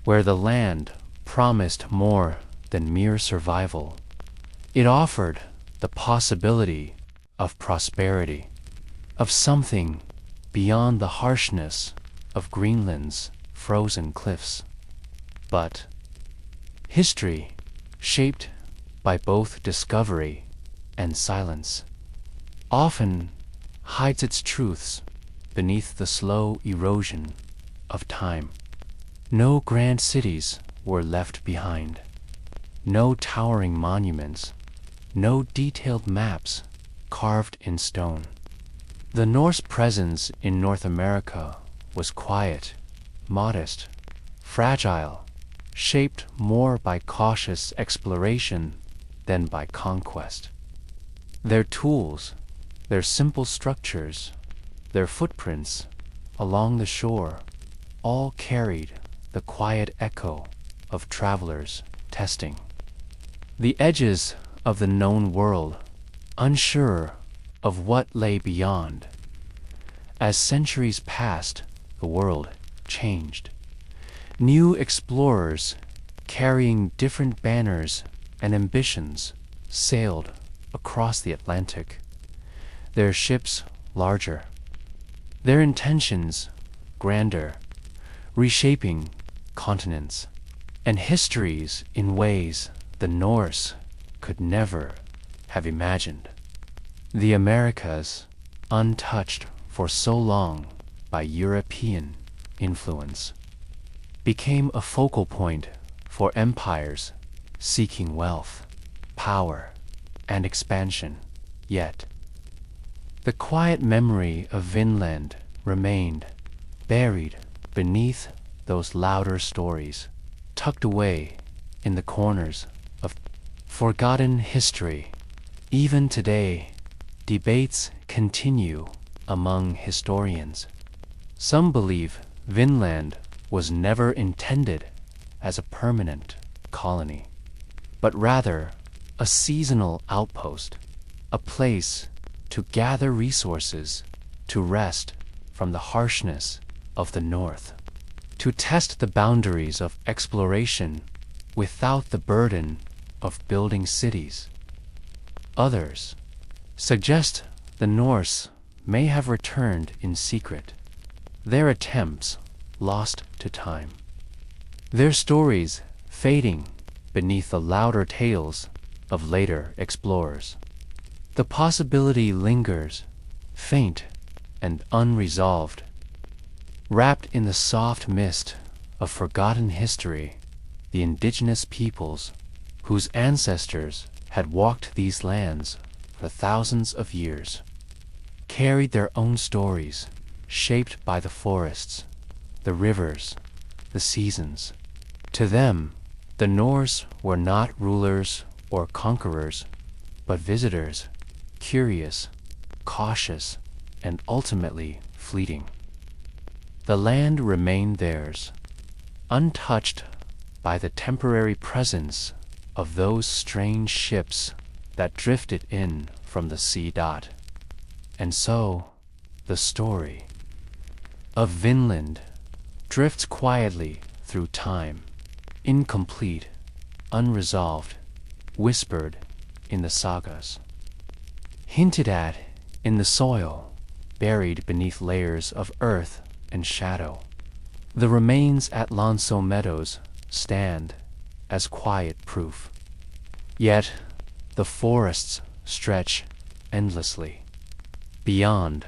where the land promised more than mere survival. It offered the possibility of prosperity, of something beyond the harshness of Greenland's frozen cliffs. But history, shaped by both discovery and silence, often hides its truths beneath the slow erosion of time. No grand cities were left behind, no towering monuments, no detailed maps carved in stone. The Norse presence in North America was quiet, modest, fragile, shaped more by cautious exploration than by conquest. Their tools, their simple structures, their footprints along the shore, all carried the quiet echo of travelers testing the edges of the known world, unsure of what lay beyond. As centuries passed, the world changed. New explorers, carrying different banners and ambitions, sailed across the Atlantic, their ships larger, their intentions grander, reshaping continents and histories in ways the Norse could never have imagined. The Americas, untouched for so long by European influence, became a focal point for empires seeking wealth, power, and expansion. Yet, the quiet memory of Vinland remained buried beneath those louder stories, tucked away in the corners of forgotten history. Even today, debates continue among historians. Some believe Vinland was never intended as a permanent colony, but rather a seasonal outpost, a place to gather resources, to rest from the harshness of the north, to test the boundaries of exploration without the burden of building cities. Others suggest the Norse may have returned in secret, their attempts lost to time, their stories fading beneath the louder tales of later explorers. The possibility lingers, faint and unresolved, wrapped in the soft mist of forgotten history. The indigenous peoples whose ancestors had walked these lands for thousands of years carried their own stories, shaped by the forests, the rivers, the seasons. To them, the Norse were not rulers or conquerors, but visitors, curious, cautious, and ultimately fleeting. The land remained theirs, untouched by the temporary presence of those strange ships that drifted in from the sea. And so, the story of Vinland drifts quietly through time, incomplete, unresolved, whispered in the sagas, hinted at in the soil, buried beneath layers of earth and shadow. The remains at Lonso Meadows stand as quiet proof. Yet the forests stretch endlessly. Beyond,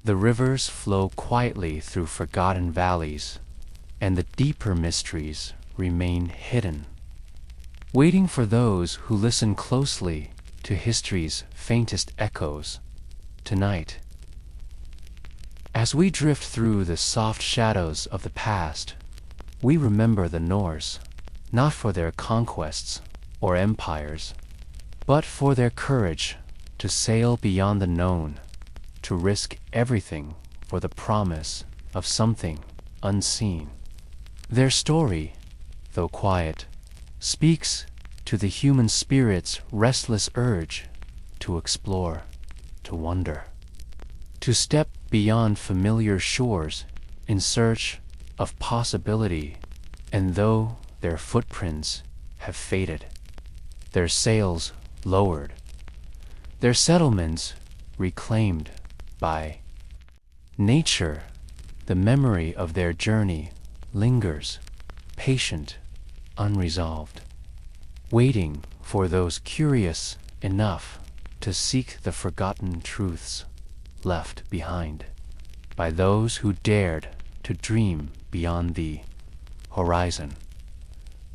the rivers flow quietly through forgotten valleys, and the deeper mysteries remain hidden, waiting for those who listen closely to history's faintest echoes. Tonight, as we drift through the soft shadows of the past, we remember the Norse, not for their conquests or empires, but for their courage to sail beyond the known, to risk everything for the promise of something unseen. Their story, though quiet, speaks to the human spirit's restless urge to explore, to wonder, to step beyond familiar shores in search of possibility. And though their footprints have faded, their sails lowered, their settlements reclaimed by nature, the memory of their journey lingers, patient, unresolved, waiting for those curious enough to seek the forgotten truths left behind by those who dared to dream beyond the horizon.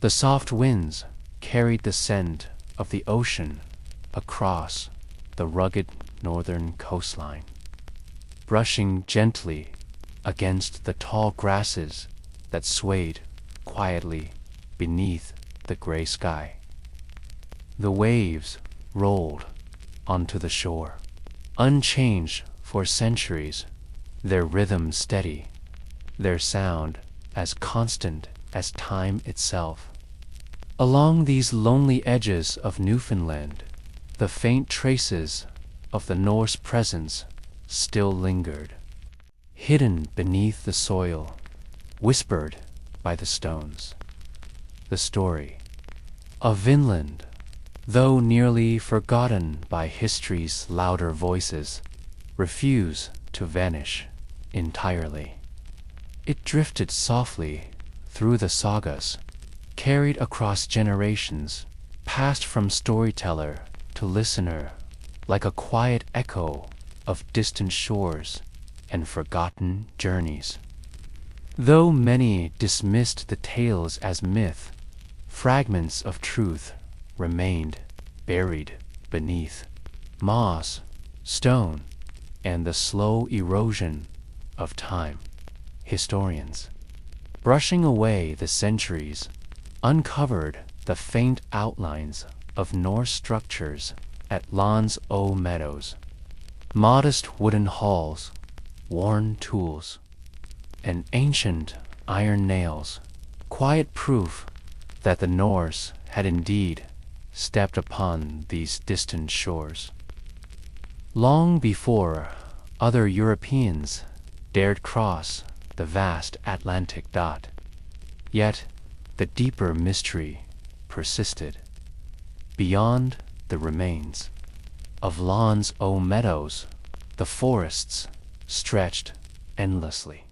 The soft winds carried the scent of the ocean across the rugged northern coastline, brushing gently against the tall grasses that swayed quietly beneath the gray sky. The waves rolled onto the shore, unchanged for centuries, their rhythm steady, their sound as constant as time itself. Along these lonely edges of Newfoundland, the faint traces of the Norse presence still lingered, hidden beneath the soil, whispered by the stones. The story of Vinland, though nearly forgotten by history's louder voices, refused to vanish entirely. It drifted softly through the sagas, carried across generations, passed from storyteller to listener like a quiet echo of distant shores and forgotten journeys. Though many dismissed the tales as myth, fragments of truth remained buried beneath moss, stone, and the slow erosion of time. Historians, brushing away the centuries, uncovered the faint outlines of Norse structures at Lonso Meadows. Modest wooden halls, worn tools, and ancient iron nails, quiet proof that the Norse had indeed stepped upon these distant shores. Long before other Europeans dared cross the vast Atlantic dot, yet the deeper mystery persisted. Beyond the remains of lawns o' meadows, the forests stretched endlessly.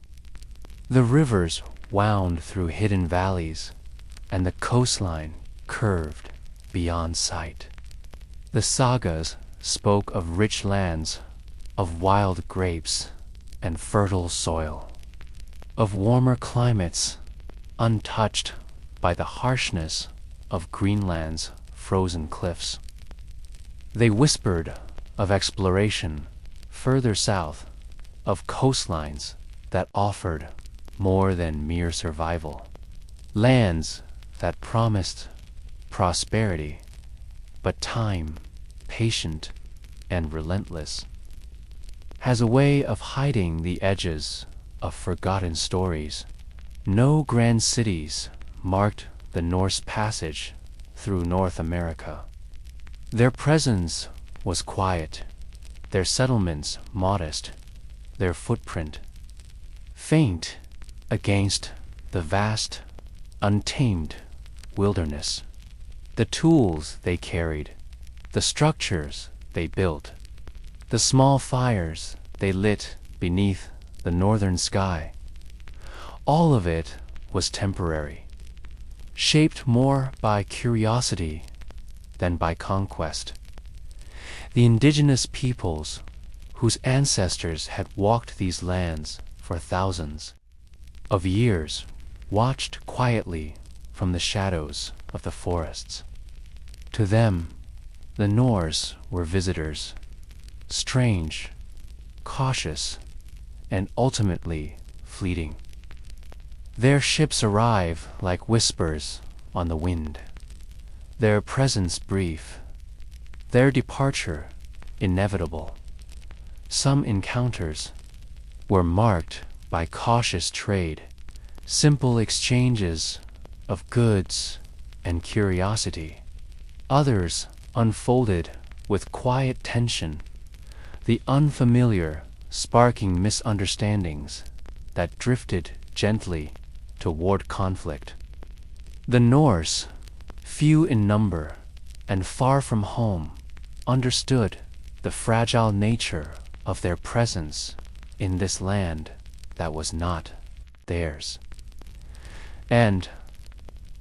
The rivers wound through hidden valleys, and the coastline curved beyond sight. The sagas spoke of rich lands, of wild grapes and fertile soil, of warmer climates untouched by the harshness of Greenland's frozen cliffs. They whispered of exploration further south, of coastlines that offered more than mere survival, lands that promised prosperity, but time, patient and relentless, has a way of hiding the edges of forgotten stories. No grand cities marked the Norse passage through North America. Their presence was quiet, their settlements modest, their footprint faint against the vast, untamed wilderness. The tools they carried, the structures they built, the small fires they lit beneath the northern sky, all of it was temporary, shaped more by curiosity than by conquest. The indigenous peoples, whose ancestors had walked these lands for thousands of years, watched quietly from the shadows of the forests. To them, the Norse were visitors, strange, cautious, and ultimately fleeting. Their ships arrive like whispers on the wind, their presence brief, their departure inevitable. Some encounters were marked by cautious trade, simple exchanges of goods and curiosity. Others unfolded with quiet tension, the unfamiliar sparking misunderstandings that drifted gently toward conflict. The Norse, few in number and far from home, understood the fragile nature of their presence in this land that was not theirs. And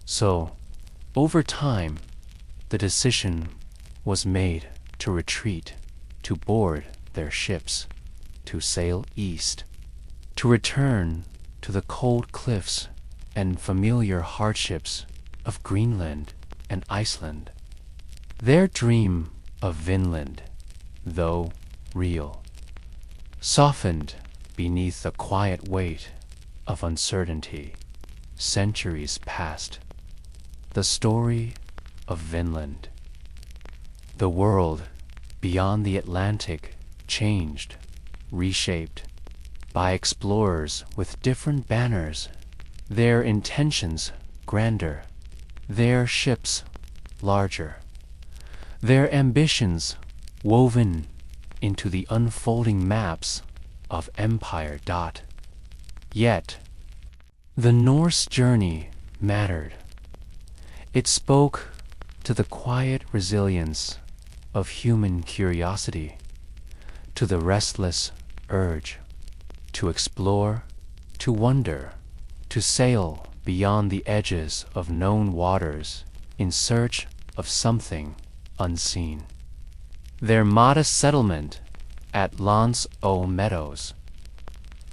so, over time, the decision was made to retreat, to board their ships, to sail east, to return to the cold cliffs and familiar hardships of Greenland and Iceland. Their dream of Vinland, though real, softened beneath the quiet weight of uncertainty. Centuries passed. The story of Vinland. The world beyond the Atlantic changed, reshaped by explorers with different banners, their intentions grander, their ships larger, their ambitions woven into the unfolding maps of Empire. Yet, the Norse journey mattered. It spoke to the quiet resilience of human curiosity, to the restless urge to explore, to wonder, to sail beyond the edges of known waters in search of something unseen. Their modest settlement at Lance o' Meadows,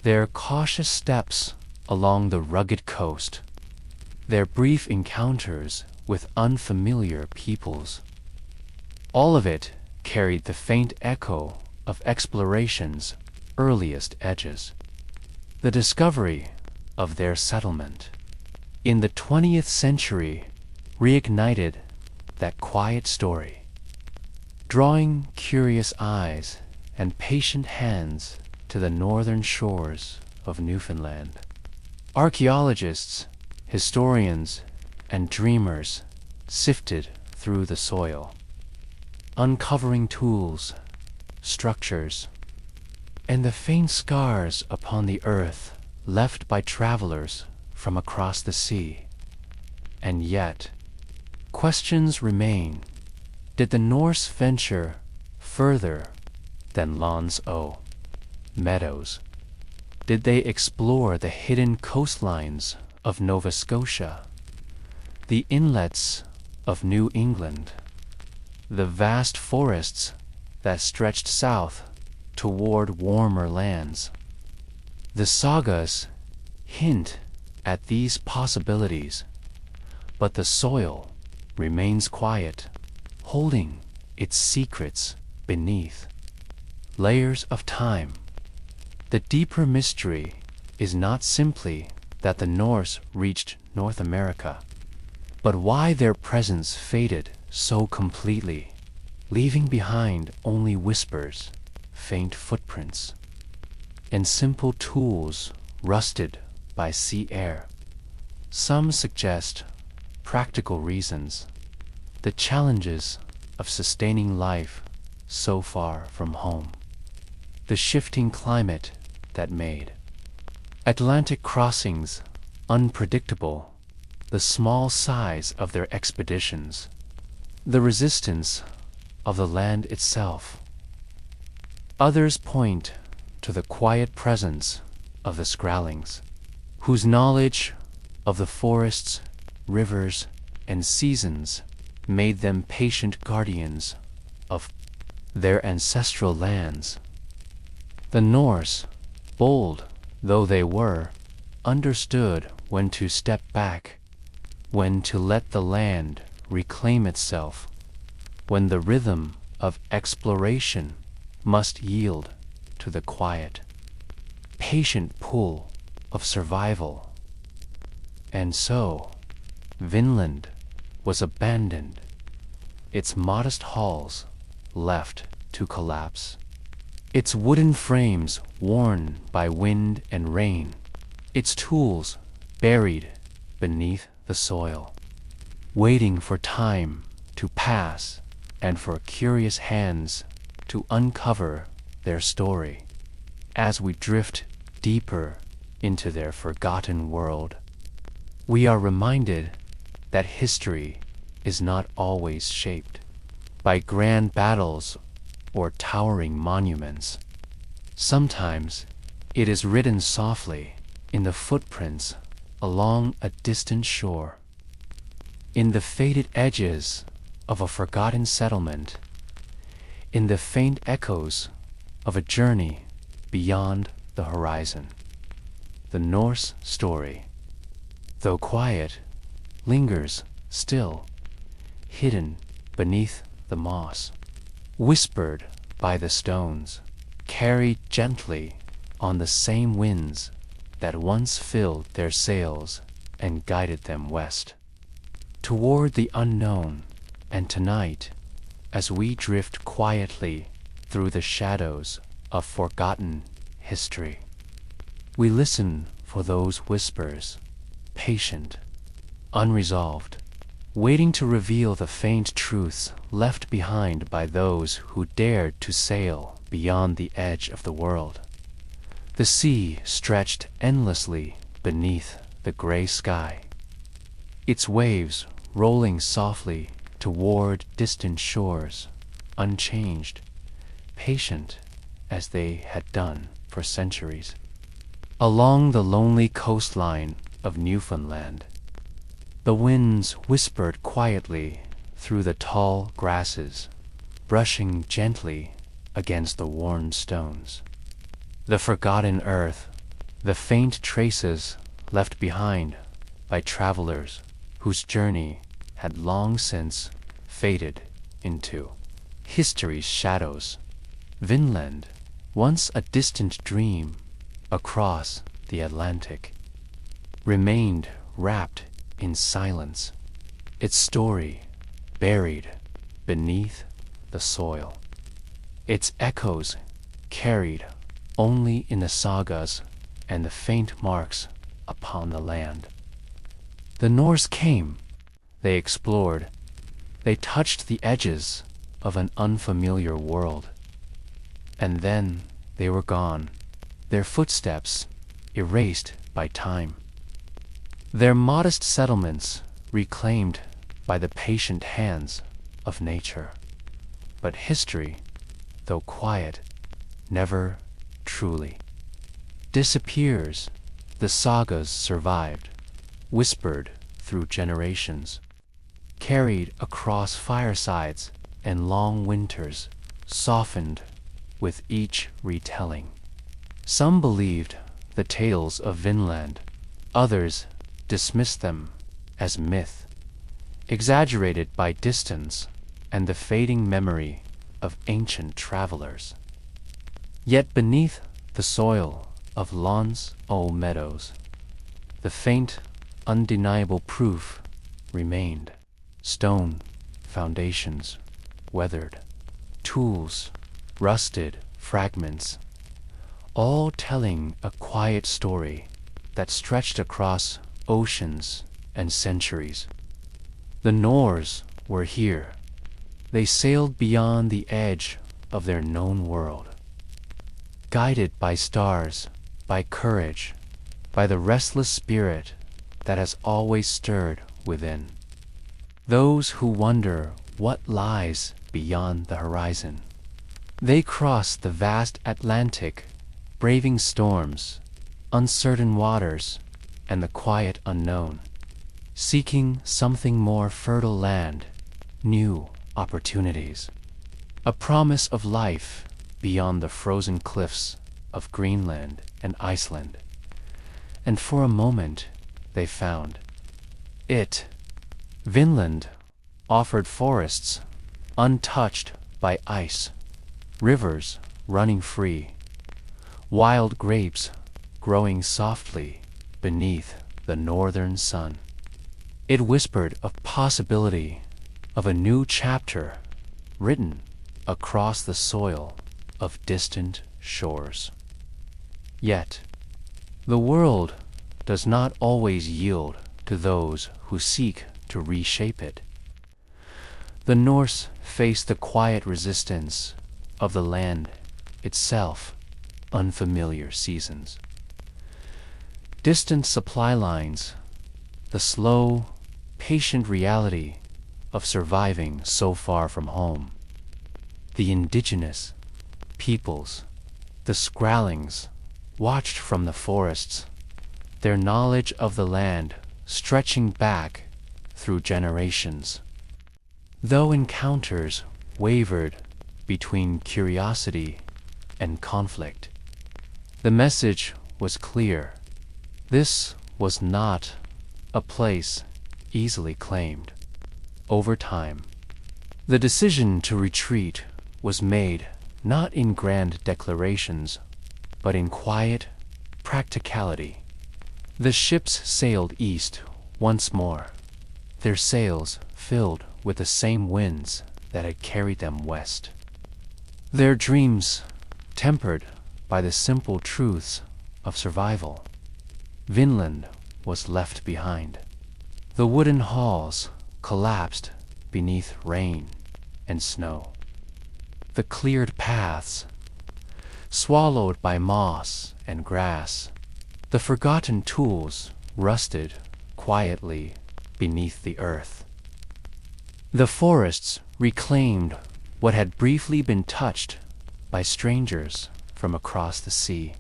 their cautious steps along the rugged coast, their brief encounters with unfamiliar peoples, all of it carried the faint echo of exploration's earliest edges. The discovery of their settlement in the 20th century reignited that quiet story, drawing curious eyes and patient hands to the northern shores of Newfoundland. Archaeologists, historians, and dreamers sifted through the soil, uncovering tools, structures, and the faint scars upon the earth left by travelers from across the sea. And yet, questions remain. Did the Norse venture further than Land's meadows? Did they explore the hidden coastlines of Nova Scotia, the inlets of New England, the vast forests that stretched south toward warmer lands? The sagas hint at these possibilities, but the soil remains quiet, holding its secrets beneath layers of time. The deeper mystery is not simply that the Norse reached North America, but why their presence faded so completely, leaving behind only whispers, faint footprints, and simple tools rusted by sea air. Some suggest practical reasons, the challenges of sustaining life so far from home, the shifting climate that made Atlantic crossings unpredictable, the small size of their expeditions, the resistance of the land itself. Others point to the quiet presence of the Skrallings, whose knowledge of the forests, rivers, and seasons made them patient guardians of their ancestral lands. The Norse, bold though they were, understood when to step back, when to let the land reclaim itself, when the rhythm of exploration must yield to the quiet, patient pull of survival. And so, Vinland was abandoned, its modest halls left to collapse, its wooden frames worn by wind and rain, its tools buried beneath the soil, waiting for time to pass and for curious hands to uncover their story. As we drift deeper into their forgotten world, we are reminded that history is not always shaped by grand battles or towering monuments. Sometimes it is written softly in the footprints along a distant shore, in the faded edges of a forgotten settlement, in the faint echoes of a journey beyond the horizon. The Norse story, though quiet, lingers still, hidden beneath the moss, whispered by the stones, carried gently on the same winds that once filled their sails and guided them west, toward the unknown. And tonight, as we drift quietly through the shadows of forgotten history, we listen for those whispers, patient, unresolved, waiting to reveal the faint truths left behind by those who dared to sail beyond the edge of the world. The sea stretched endlessly beneath the gray sky, its waves rolling softly toward distant shores, unchanged, patient as they had done for centuries. Along the lonely coastline of Newfoundland, the winds whispered quietly through the tall grasses, brushing gently against the worn stones. The forgotten earth, the faint traces left behind by travelers whose journey had long since faded into history's shadows. Vinland, once a distant dream across the Atlantic, remained wrapped in silence, its story buried beneath the soil, its echoes carried only in the sagas and the faint marks upon the land. The Norse came They explored. They touched the edges of an unfamiliar world. And then they were gone, their footsteps erased by time. Their modest settlements reclaimed by the patient hands of nature. But history, though quiet, never truly disappears. The sagas survived, whispered through generations, carried across firesides and long winters, softened with each retelling. Some believed the tales of Vinland, others dismissed them as myth, exaggerated by distance and the fading memory of ancient travelers. Yet beneath the soil of lawns or meadows, the faint, undeniable proof remained. Stone foundations weathered, tools rusted fragments, all telling a quiet story that stretched across oceans and centuries. The Norse were here. They sailed beyond the edge of their known world, guided by stars, by courage, by the restless spirit that has always stirred within. Those who wonder what lies beyond the horizon. They cross the vast Atlantic, braving storms, uncertain waters, and the quiet unknown, seeking something more fertile land, new opportunities, a promise of life beyond the frozen cliffs of Greenland and Iceland. And for a moment they found it. Vinland offered forests untouched by ice, rivers running free, wild grapes growing softly beneath the northern sun. It whispered of possibility, of a new chapter written across the soil of distant shores. Yet, the world does not always yield to those who seek to reshape it. The Norse faced the quiet resistance of the land itself, unfamiliar seasons, distant supply lines, the slow, patient reality of surviving so far from home. The indigenous peoples, the Scrallings, watched from the forests, their knowledge of the land stretching back through generations. Though encounters wavered between curiosity and conflict, the message was clear. This was not a place easily claimed. Over time, the decision to retreat was made not in grand declarations, but in quiet practicality. The ships sailed east once more, their sails filled with the same winds that had carried them west. Their dreams tempered by the simple truths of survival. Vinland was left behind. The wooden halls collapsed beneath rain and snow. The cleared paths swallowed by moss and grass. The forgotten tools rusted quietly beneath the earth. The forests reclaimed what had briefly been touched by strangers from across the sea.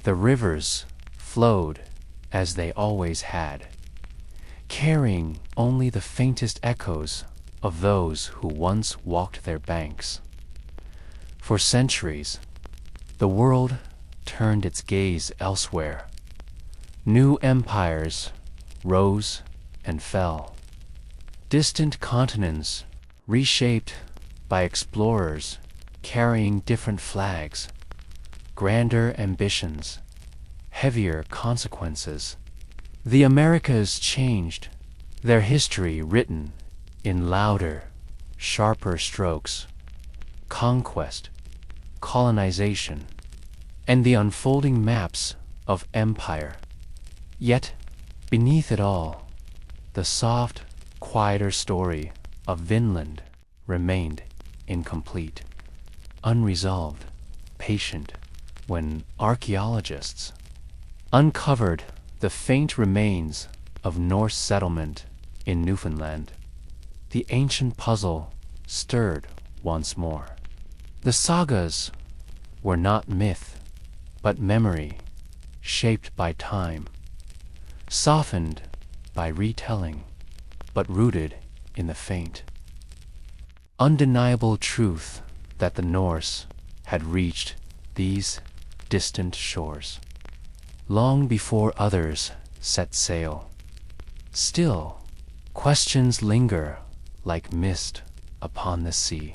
The rivers flowed as they always had, carrying only the faintest echoes of those who once walked their banks. For centuries, the world turned its gaze elsewhere. New empires rose and fell. Distant continents reshaped by explorers carrying different flags, grander ambitions, heavier consequences. The Americas changed, their history written in louder, sharper strokes. Conquest, colonization, and the unfolding maps of empire. Yet, beneath it all, the soft, quieter story of Vinland remained incomplete, unresolved, patient, when archaeologists uncovered the faint remains of Norse settlement in Newfoundland. The ancient puzzle stirred once more. The sagas were not myth, but memory, shaped by time, softened by retelling, but rooted in the faint, undeniable truth that the Norse had reached these distant shores long before others set sail. Still, questions linger like mist upon the sea.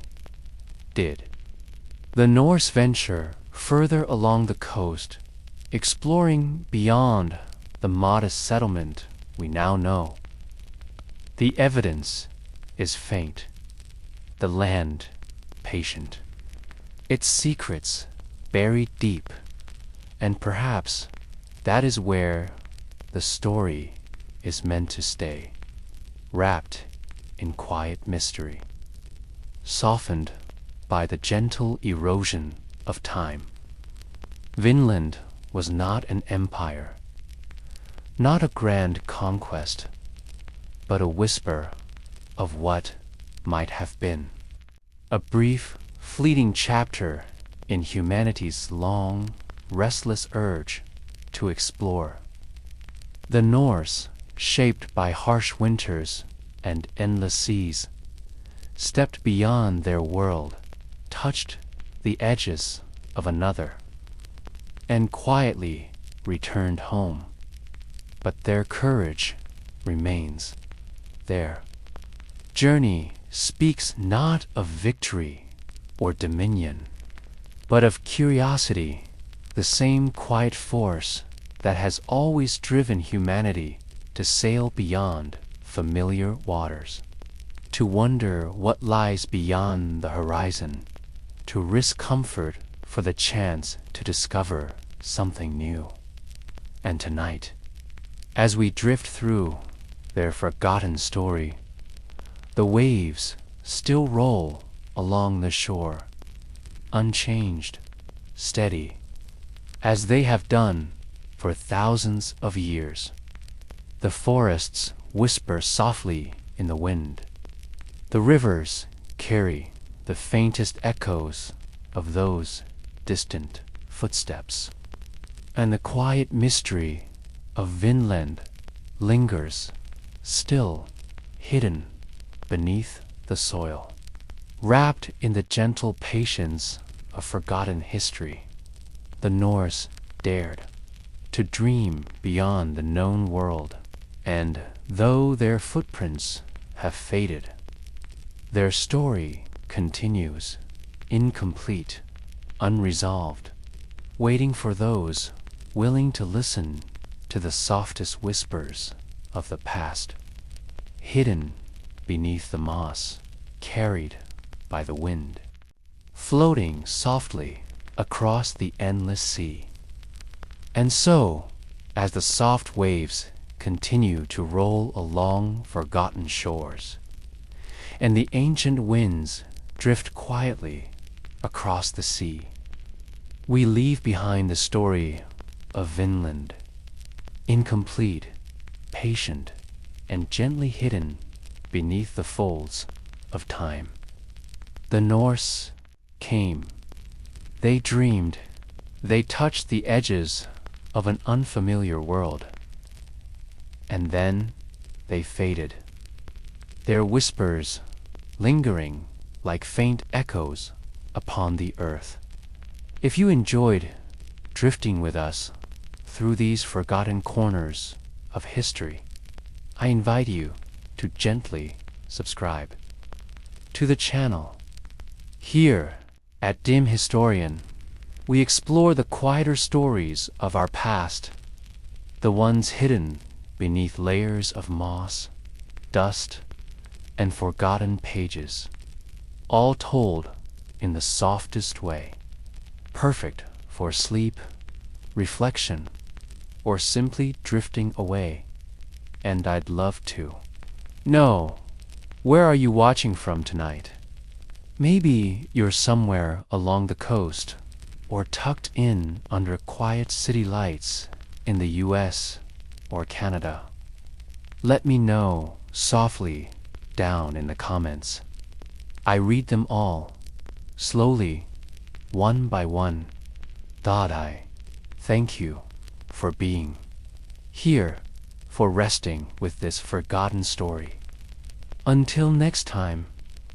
Did the Norse venture further along the coast, exploring beyond the modest settlement we now know? The evidence is faint, the land patient, its secrets buried deep, and perhaps that is where the story is meant to stay, wrapped in quiet mystery, softened by the gentle erosion of time. Vinland was not an empire, not a grand conquest, but a whisper of what might have been. A brief, fleeting chapter in humanity's long, restless urge to explore. The Norse, shaped by harsh winters and endless seas, stepped beyond their world, touched the edges of another, and quietly returned home. But their courage remains. Their journey speaks not of victory or dominion, but of curiosity, the same quiet force that has always driven humanity to sail beyond familiar waters, to wonder what lies beyond the horizon, to risk comfort for the chance to discover something new. And tonight, as we drift through their forgotten story, the waves still roll along the shore, unchanged, steady, as they have done for thousands of years. The forests whisper softly in the wind. The rivers carry the faintest echoes of those distant footsteps. And the quiet mystery of Vinland lingers, still hidden beneath the soil, wrapped in the gentle patience of forgotten history. The Norse dared to dream beyond the known world, and though their footprints have faded, their story continues, incomplete, unresolved, waiting for those willing to listen to the softest whispers of the past, hidden beneath the moss, carried by the wind, floating softly across the endless sea. And so, as the soft waves continue to roll along forgotten shores, and the ancient winds drift quietly across the sea, we leave behind the story of Vinland, incomplete, patient, and gently hidden beneath the folds of time. The Norse came. They dreamed. They touched the edges of an unfamiliar world. And then they faded, their whispers lingering like faint echoes upon the earth. If you enjoyed drifting with us through these forgotten corners of history, I invite you to gently subscribe to the channel. Here at Dim Historian, we explore the quieter stories of our past, the ones hidden beneath layers of moss, dust, and forgotten pages, all told in the softest way, perfect for sleep, reflection, or simply drifting away. And I'd love to know Where are you watching from tonight? Maybe you're somewhere along the coast, or tucked in under quiet city lights in the US or Canada. Let me know softly down in the comments. I read them all, slowly, one by one. I thank you for being here, for resting with this forgotten story. Until next time,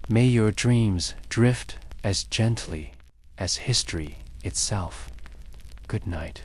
may your dreams drift as gently as history itself. Good night.